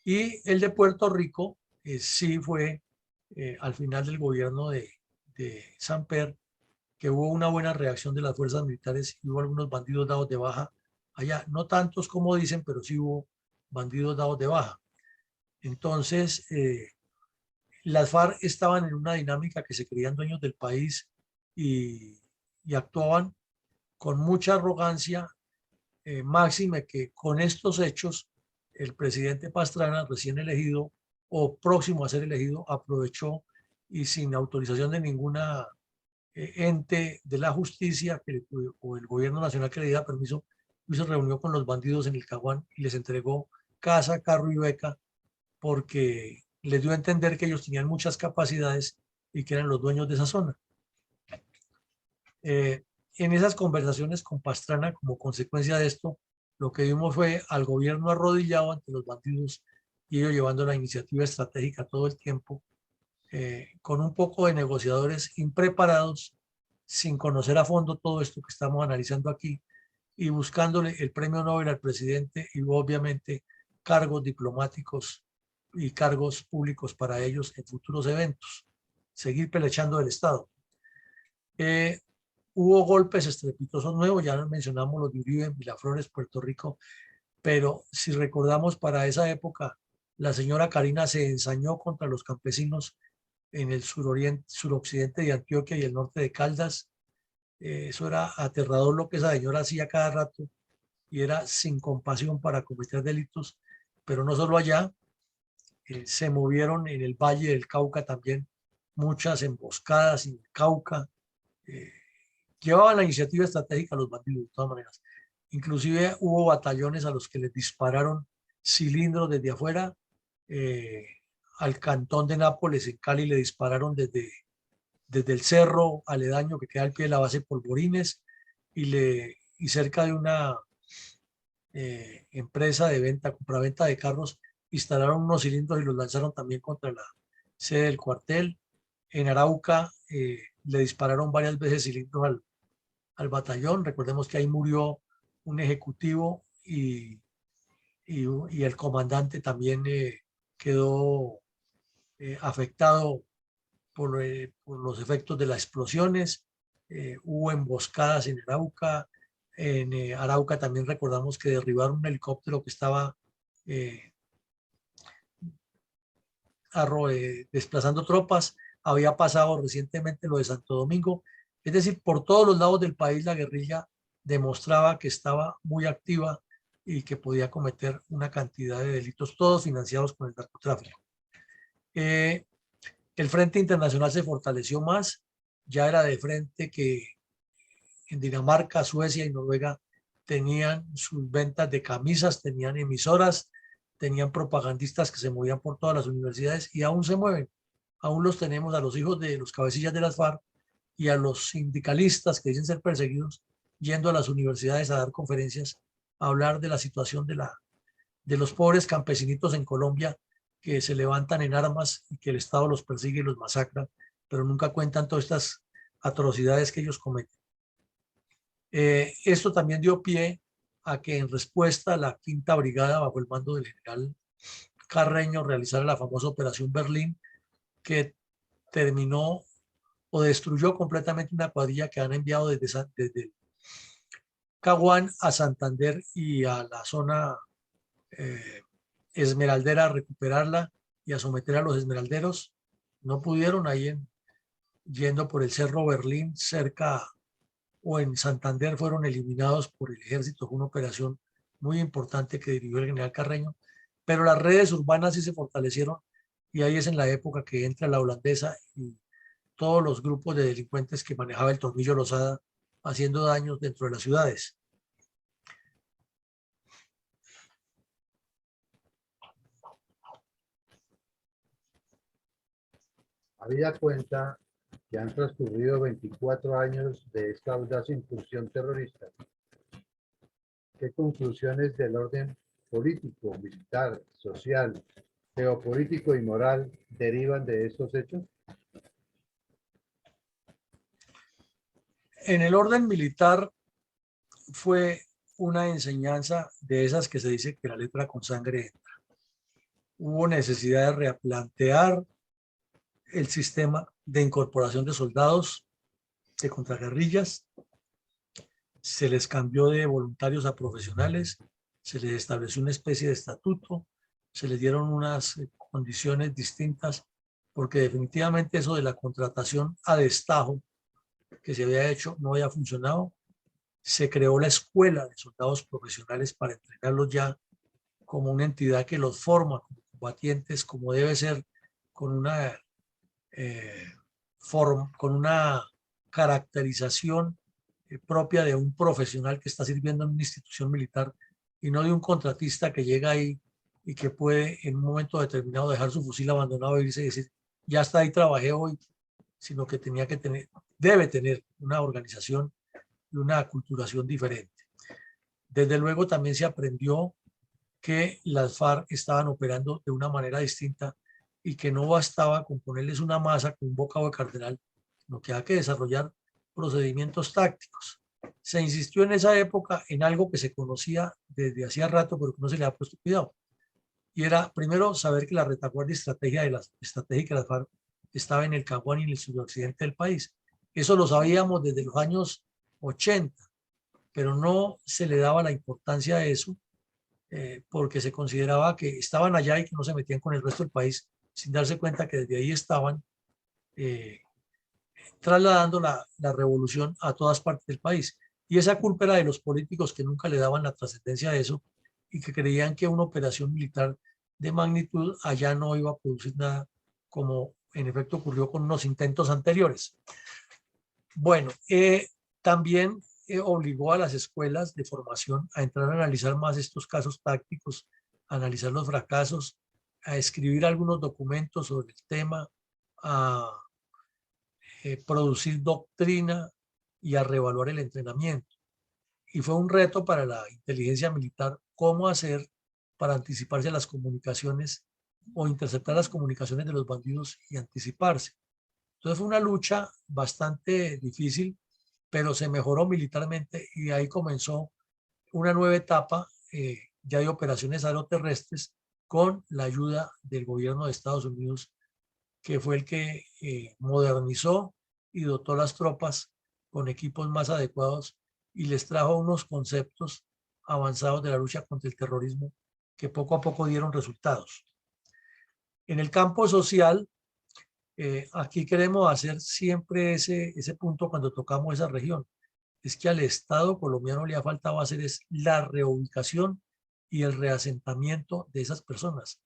Y el de Puerto Rico sí fue al final del gobierno de Samper, que hubo una buena reacción de las fuerzas militares y hubo algunos bandidos dados de baja allá. No tantos como dicen, pero sí hubo bandidos dados de baja. Entonces, las FARC estaban en una dinámica que se creían dueños del país y actuaban con mucha arrogancia, máxime que con estos hechos el presidente Pastrana, recién elegido o próximo a ser elegido, aprovechó y sin autorización de ninguna ente de la justicia o el gobierno nacional que le diera permiso, se reunió con los bandidos en el Caguán y les entregó casa, carro y beca porque les dio a entender que ellos tenían muchas capacidades y que eran los dueños de esa zona. En esas conversaciones con Pastrana, como consecuencia de esto, lo que vimos fue al gobierno arrodillado ante los bandidos y ellos llevando la iniciativa estratégica todo el tiempo, con un poco de negociadores impreparados, sin conocer a fondo todo esto que estamos analizando aquí y buscándole el premio Nobel al presidente y obviamente cargos diplomáticos y cargos públicos para ellos en futuros eventos, seguir pelechando el Estado. Hubo golpes estrepitosos nuevos, ya mencionamos los de Uribe en Miraflores, Puerto Rico, pero si recordamos para esa época, la señora Karina se ensañó contra los campesinos en el suroccidente de Antioquia y el norte de Caldas. Eso era aterrador lo que esa señora hacía cada rato y era sin compasión para cometer delitos, pero no solo allá, se movieron en el Valle del Cauca también muchas emboscadas en el Cauca, llevaban la iniciativa estratégica a los bandidos de todas maneras. Inclusive hubo batallones a los que les dispararon cilindros desde afuera, eh, al cantón de Nápoles en Cali le dispararon desde el cerro aledaño que queda al pie de la base Polvorines y cerca de una empresa de venta, compraventa de carros, instalaron unos cilindros y los lanzaron también contra la sede del cuartel. En Arauca le dispararon varias veces cilindros al batallón. Recordemos que ahí murió un ejecutivo y el comandante también quedó afectado por los efectos de las explosiones. Hubo emboscadas en Arauca. En Arauca también recordamos que derribaron un helicóptero que estaba eh, desplazando tropas. Había pasado recientemente lo de Santo Domingo. Es decir, por todos los lados del país la guerrilla demostraba que estaba muy activa y que podía cometer una cantidad de delitos, todos financiados con el narcotráfico. El Frente Internacional se fortaleció más, ya era de frente que en Dinamarca, Suecia y Noruega tenían sus ventas de camisas, tenían emisoras, tenían propagandistas que se movían por todas las universidades y aún se mueven. Aún los tenemos a los hijos de los cabecillas de las FARC y a los sindicalistas que dicen ser perseguidos yendo a las universidades a dar conferencias, a hablar de la situación de los pobres campesinitos en Colombia que se levantan en armas y que el Estado los persigue y los masacra, pero nunca cuentan todas estas atrocidades que ellos cometen. Esto también dio pie a que en respuesta la Quinta Brigada, bajo el mando del general Carreño, realizara la famosa Operación Berlín, que terminó o destruyó completamente una cuadrilla que han enviado desde Caguán a Santander y a la zona esmeraldera a recuperarla y a someter a los esmeralderos. No pudieron yendo por el Cerro Berlín cerca o en Santander fueron eliminados por el ejército. Fue una operación muy importante que dirigió el general Carreño, pero las redes urbanas sí se fortalecieron y ahí es en la época que entra la holandesa y todos los grupos de delincuentes que manejaba el Tornillo Lozada haciendo daños dentro de las ciudades. Habida cuenta que han transcurrido 24 años de esta audaz incursión terrorista, ¿qué conclusiones del orden político, militar, social, geopolítico y moral derivan de estos hechos? En el orden militar fue una enseñanza de esas que se dice que la letra con sangre entra. Hubo necesidad de replantear el sistema de incorporación de soldados de contraguerrillas, se les cambió de voluntarios a profesionales, se les estableció una especie de estatuto, se les dieron unas condiciones distintas, porque definitivamente eso de la contratación a destajo que se había hecho no había funcionado. Se creó la escuela de soldados profesionales para entrenarlos ya como una entidad que los forma como combatientes, como debe ser, con una con una caracterización propia de un profesional que está sirviendo en una institución militar y no de un contratista que llega ahí y que puede en un momento determinado dejar su fusil abandonado e irse y decir, ya está ahí, trabajé hoy, sino que tenía que tener, debe tener una organización y una aculturación diferente. Desde luego también se aprendió que las FARC estaban operando de una manera distinta y que no bastaba con ponerles una masa con un bocado de cardenal, sino que había que desarrollar procedimientos tácticos. Se insistió en esa época en algo que se conocía desde hacía rato, pero que no se le ha puesto cuidado. Y era, primero, saber que la retaguardia estratégica de las FARC estaba en el Caguán y en el suroccidente del país. Eso lo sabíamos desde los años 80, pero no se le daba la importancia a eso porque se consideraba que estaban allá y que no se metían con el resto del país, sin darse cuenta que desde ahí estaban trasladando la revolución a todas partes del país. Y esa culpa era de los políticos que nunca le daban la trascendencia a eso y que creían que una operación militar de magnitud allá no iba a producir nada, como en efecto ocurrió con unos intentos anteriores. Bueno, también obligó a las escuelas de formación a entrar a analizar más estos casos tácticos, a analizar los fracasos, a escribir algunos documentos sobre el tema, a producir doctrina y a reevaluar el entrenamiento. Y fue un reto para la inteligencia militar cómo hacer para anticiparse a las comunicaciones o interceptar las comunicaciones de los bandidos y anticiparse. Entonces fue una lucha bastante difícil, pero se mejoró militarmente y ahí comenzó una nueva etapa ya de operaciones aeroterrestres con la ayuda del gobierno de Estados Unidos, que fue el que modernizó y dotó las tropas con equipos más adecuados y les trajo unos conceptos avanzados de la lucha contra el terrorismo que poco a poco dieron resultados. En el campo social, aquí queremos hacer siempre ese punto cuando tocamos esa región. Es que al Estado colombiano le ha faltado hacer es la reubicación y el reasentamiento de esas personas.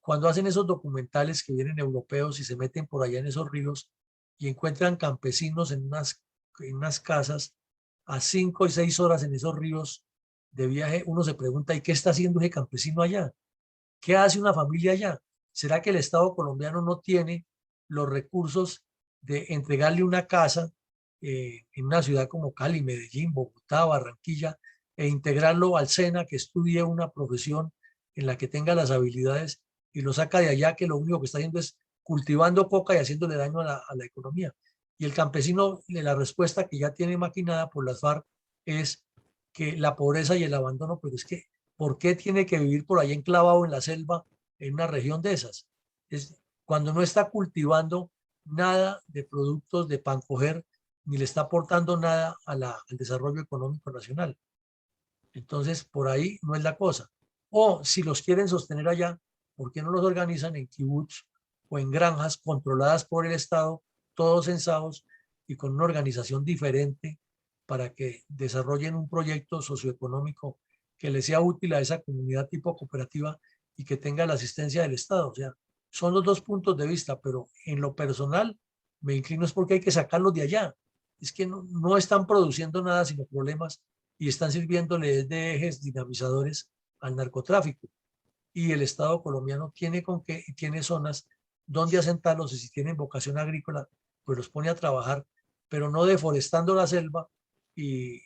Cuando hacen esos documentales que vienen europeos y se meten por allá en esos ríos y encuentran campesinos en unas casas a 5 y 6 horas en esos ríos de viaje, uno se pregunta, ¿y qué está haciendo ese campesino allá? ¿Qué hace una familia allá? ¿Será que el Estado colombiano no tiene los recursos de entregarle una casa en una ciudad como Cali, Medellín, Bogotá, Barranquilla e integrarlo al SENA, que estudie una profesión en la que tenga las habilidades y lo saca de allá, que lo único que está haciendo es cultivando coca y haciéndole daño a la economía? Y el campesino, la respuesta que ya tiene maquinada por las FARC es que la pobreza y el abandono, pero es que ¿por qué tiene que vivir por ahí enclavado en la selva en una región de esas? Es cuando no está cultivando nada de productos de pan coger, ni le está aportando nada al desarrollo económico nacional. Entonces, por ahí no es la cosa. O si los quieren sostener allá, ¿por qué no los organizan en kibbutz o en granjas controladas por el Estado, todos censados y con una organización diferente para que desarrollen un proyecto socioeconómico que le sea útil a esa comunidad tipo cooperativa y que tenga la asistencia del Estado? O sea, son los dos puntos de vista, pero en lo personal me inclino es porque hay que sacarlos de allá. Es que no están produciendo nada sino problemas y están sirviéndole de ejes dinamizadores al narcotráfico. Y el Estado colombiano tiene con qué y tiene zonas dónde asentarlos y si tienen vocación agrícola, pues los pone a trabajar, pero no deforestando la selva y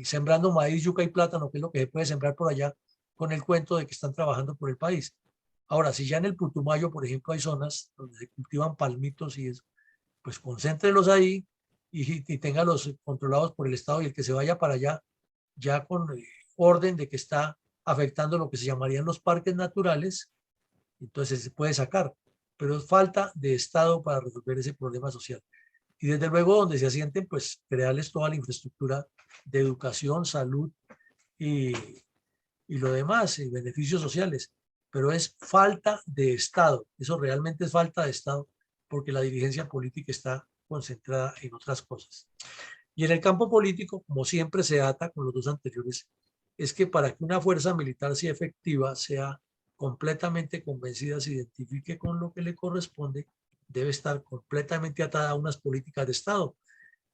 sembrando maíz, yuca y plátano, que es lo que se puede sembrar por allá, con el cuento de que están trabajando por el país. Ahora, si ya en el Putumayo, por ejemplo, hay zonas donde se cultivan palmitos y eso, pues concéntrelos ahí y téngalos controlados por el Estado, y el que se vaya para allá ya con orden de que está afectando lo que se llamarían los parques naturales, entonces se puede sacar, pero es falta de Estado para resolver ese problema social. Y desde luego donde se asienten, pues crearles toda la infraestructura de educación, salud y, y lo demás, y beneficios sociales, pero es falta de Estado, eso realmente es falta de Estado, porque la dirigencia política está concentrada en otras cosas. Y en el campo político, como siempre se ata con los dos anteriores, es que para que una fuerza militar sea efectiva, sea completamente convencida, se identifique con lo que le corresponde, debe estar completamente atada a unas políticas de Estado.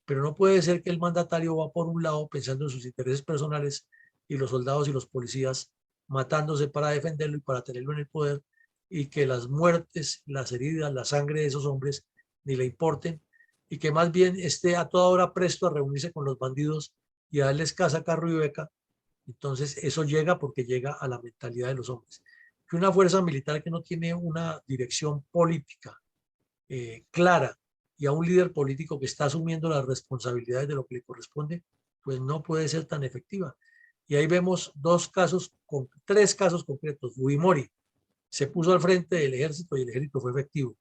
Pero no puede ser que el mandatario va por un lado pensando en sus intereses personales y los soldados y los policías matándose para defenderlo y para tenerlo en el poder, y que las muertes, las heridas, la sangre de esos hombres ni le importen, y que más bien esté a toda hora presto a reunirse con los bandidos y a darles casa, carro y beca. Entonces eso llega porque llega a la mentalidad de los hombres. Que una fuerza militar que no tiene una dirección política clara y a un líder político que está asumiendo las responsabilidades de lo que le corresponde, pues no puede ser tan efectiva. Y ahí vemos tres casos concretos. Fujimori se puso al frente del ejército y el ejército fue efectivo.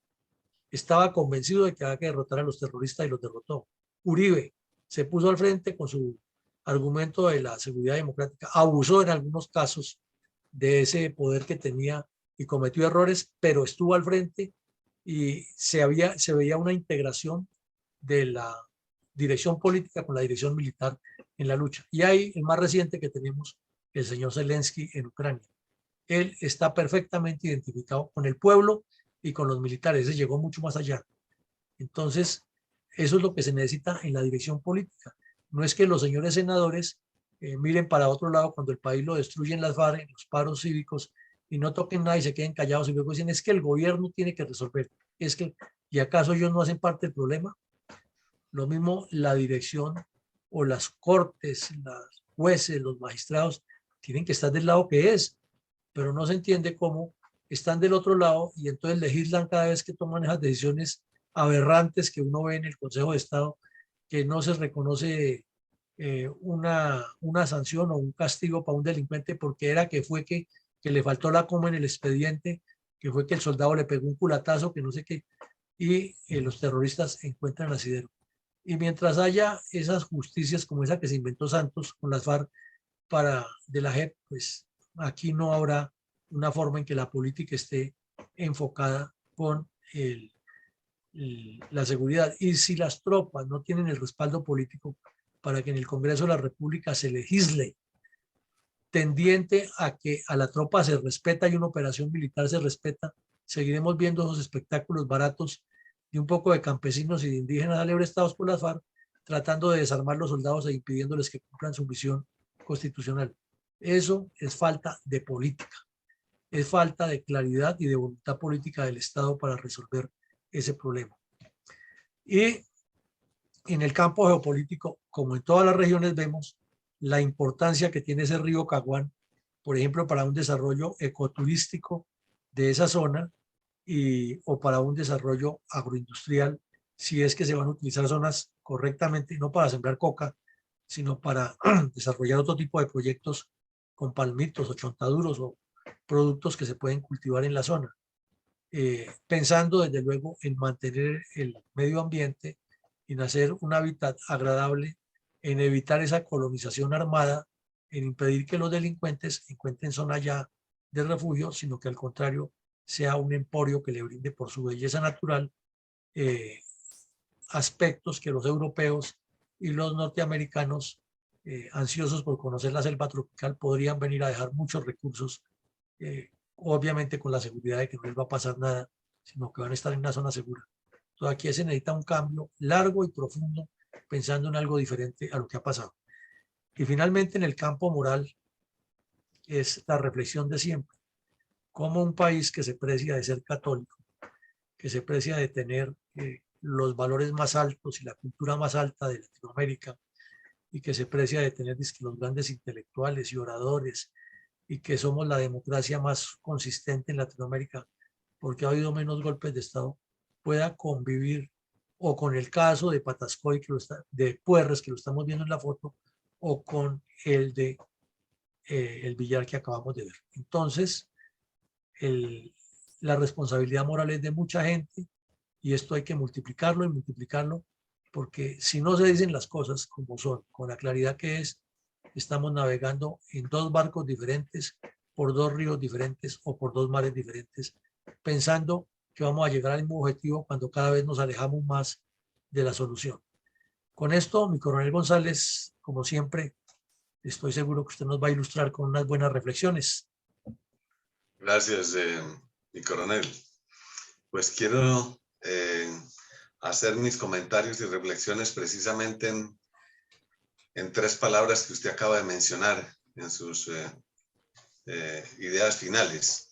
Estaba convencido de que había que derrotar a los terroristas y los derrotó. Uribe se puso al frente con su argumento de la seguridad democrática, abusó en algunos casos de ese poder que tenía y cometió errores, pero estuvo al frente y se veía una integración de la dirección política con la dirección militar en la lucha. Y hay el más reciente que tenemos, el señor Zelensky en Ucrania. Él está perfectamente identificado con el pueblo y con los militares, se llegó mucho más allá. Entonces, eso es lo que se necesita en la dirección política. No es que los señores senadores miren para otro lado cuando el país lo destruyen las FARC, en los paros cívicos, y no toquen nada y se queden callados y luego dicen, es que el gobierno tiene que resolver. Es que, ¿y acaso ellos no hacen parte del problema? Lo mismo la dirección o las cortes, los jueces, los magistrados, tienen que estar del lado que es, pero no se entiende cómo están del otro lado y entonces legislan cada vez que toman esas decisiones aberrantes que uno ve en el Consejo de Estado, que no se reconoce una sanción o un castigo para un delincuente porque era que le faltó la coma en el expediente, que fue que el soldado le pegó un culatazo, que no sé qué, y los terroristas encuentran asidero. Y mientras haya esas justicias como esa que se inventó Santos con las FARC de la JEP, pues aquí no habrá una forma en que la política esté enfocada con la seguridad. Y si las tropas no tienen el respaldo político para que en el Congreso de la República se legisle tendiente a que a la tropa se respeta y una operación militar se respeta, seguiremos viendo esos espectáculos baratos de un poco de campesinos y de indígenas alebrestados por las FARC, tratando de desarmar los soldados e impidiéndoles que cumplan su misión constitucional. Eso es falta de política, es falta de claridad y de voluntad política del Estado para resolver ese problema. Y en el campo geopolítico, como en todas las regiones, vemos la importancia que tiene ese río Caguán, por ejemplo, para un desarrollo ecoturístico de esa zona o para un desarrollo agroindustrial, si es que se van a utilizar zonas correctamente, no para sembrar coca, sino para desarrollar otro tipo de proyectos con palmitos o chontaduros o productos que se pueden cultivar en la zona. Pensando desde luego en mantener el medio ambiente, en hacer un hábitat agradable, en evitar esa colonización armada, en impedir que los delincuentes encuentren zona ya de refugio, sino que al contrario sea un emporio que le brinde por su belleza natural aspectos que los europeos y los norteamericanos ansiosos por conocer la selva tropical podrían venir a dejar muchos recursos, obviamente con la seguridad de que no les va a pasar nada, sino que van a estar en una zona segura. Entonces aquí se necesita un cambio largo y profundo, pensando en algo diferente a lo que ha pasado. Y finalmente en el campo moral es la reflexión de siempre. Como un país que se precia de ser católico que se precia de tener los valores más altos y la cultura más alta de Latinoamérica, y que se precia de tener los grandes intelectuales y oradores, y que somos la democracia más consistente en Latinoamérica porque ha habido menos golpes de Estado, pueda convivir o con el caso de Patascoy, de Puerres, que lo estamos viendo en la foto, o con el de el Villar que acabamos de ver. Entonces, la responsabilidad moral es de mucha gente, y esto hay que multiplicarlo y multiplicarlo, porque si no se dicen las cosas como son, con la claridad que es, estamos navegando en dos barcos diferentes, por dos ríos diferentes o por dos mares diferentes, pensando que vamos a llegar al mismo objetivo cuando cada vez nos alejamos más de la solución. Con esto, mi coronel González, como siempre, estoy seguro que usted nos va a ilustrar con unas buenas reflexiones. Gracias, mi coronel. Pues quiero hacer mis comentarios y reflexiones precisamente en tres palabras que usted acaba de mencionar en sus ideas finales.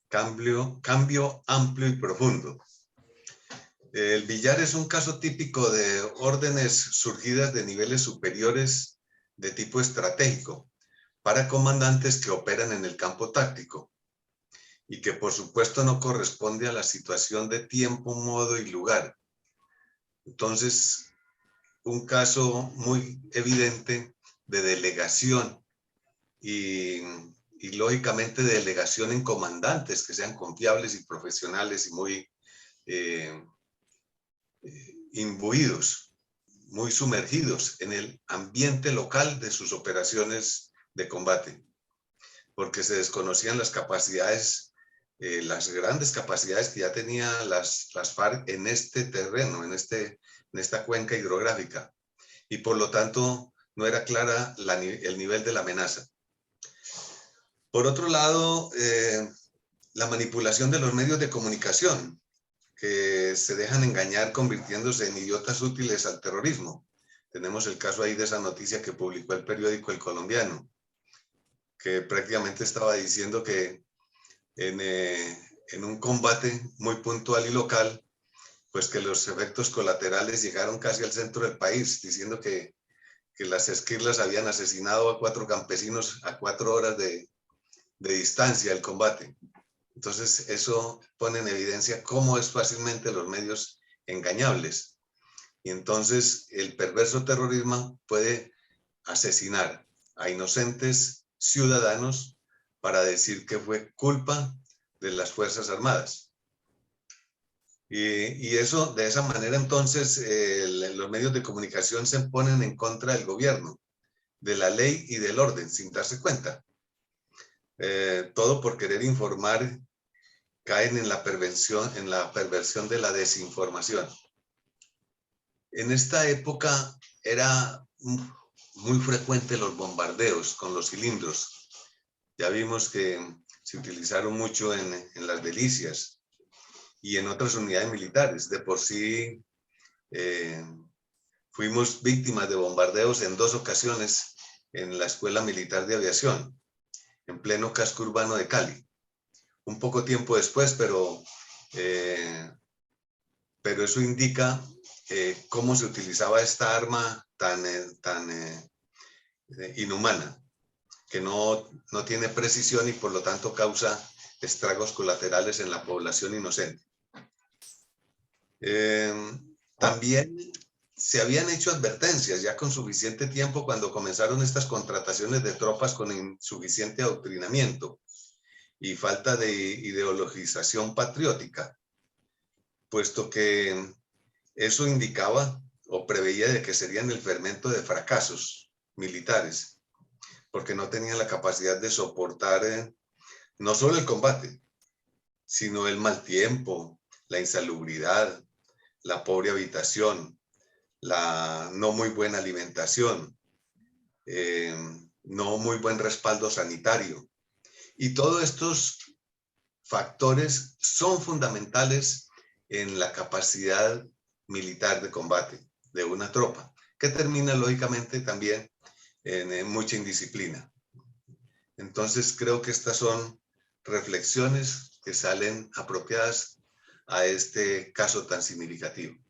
Cambio amplio y profundo. El Villar es un caso típico de órdenes surgidas de niveles superiores de tipo estratégico para comandantes que operan en el campo táctico y que por supuesto no corresponde a la situación de tiempo, modo y lugar. Entonces, un caso muy evidente de delegación y lógicamente de delegación en comandantes que sean confiables y profesionales y muy imbuidos, muy sumergidos en el ambiente local de sus operaciones de combate, porque se desconocían las capacidades, las grandes capacidades que ya tenía las FARC en este terreno, en esta cuenca hidrográfica, y por lo tanto no era clara el nivel de la amenaza. Por otro lado, la manipulación de los medios de comunicación, que se dejan engañar convirtiéndose en idiotas útiles al terrorismo. Tenemos el caso ahí de esa noticia que publicó el periódico El Colombiano, que prácticamente estaba diciendo que en un combate muy puntual y local, pues que los efectos colaterales llegaron casi al centro del país, diciendo que las esquirlas habían asesinado a 4 campesinos a 4 horas de distancia del combate. Entonces, eso pone en evidencia cómo es fácilmente los medios engañables. Y entonces, el perverso terrorismo puede asesinar a inocentes ciudadanos para decir que fue culpa de las Fuerzas Armadas. Y eso, de esa manera, entonces, los medios de comunicación se ponen en contra del gobierno, de la ley y del orden, sin darse cuenta. Todo por querer informar, caen en la perversión de la desinformación. En esta época era muy frecuente los bombardeos con los cilindros. Ya vimos que se utilizaron mucho en las milicias y en otras unidades militares. De por sí fuimos víctimas de bombardeos en 2 ocasiones en la Escuela Militar de Aviación, en pleno casco urbano de Cali. Un poco tiempo después, pero eso indica cómo se utilizaba esta arma tan inhumana, que no tiene precisión y por lo tanto causa estragos colaterales en la población inocente. También se habían hecho advertencias ya con suficiente tiempo cuando comenzaron estas contrataciones de tropas con insuficiente adoctrinamiento y falta de ideologización patriótica, puesto que eso indicaba o preveía de que serían el fermento de fracasos militares, porque no tenían la capacidad de soportar no solo el combate, sino el mal tiempo, la insalubridad, la pobre habitación, la no muy buena alimentación, no muy buen respaldo sanitario. Y todos estos factores son fundamentales en la capacidad militar de combate de una tropa, que termina lógicamente también en mucha indisciplina. Entonces creo que estas son reflexiones que salen apropiadas a este caso tan significativo.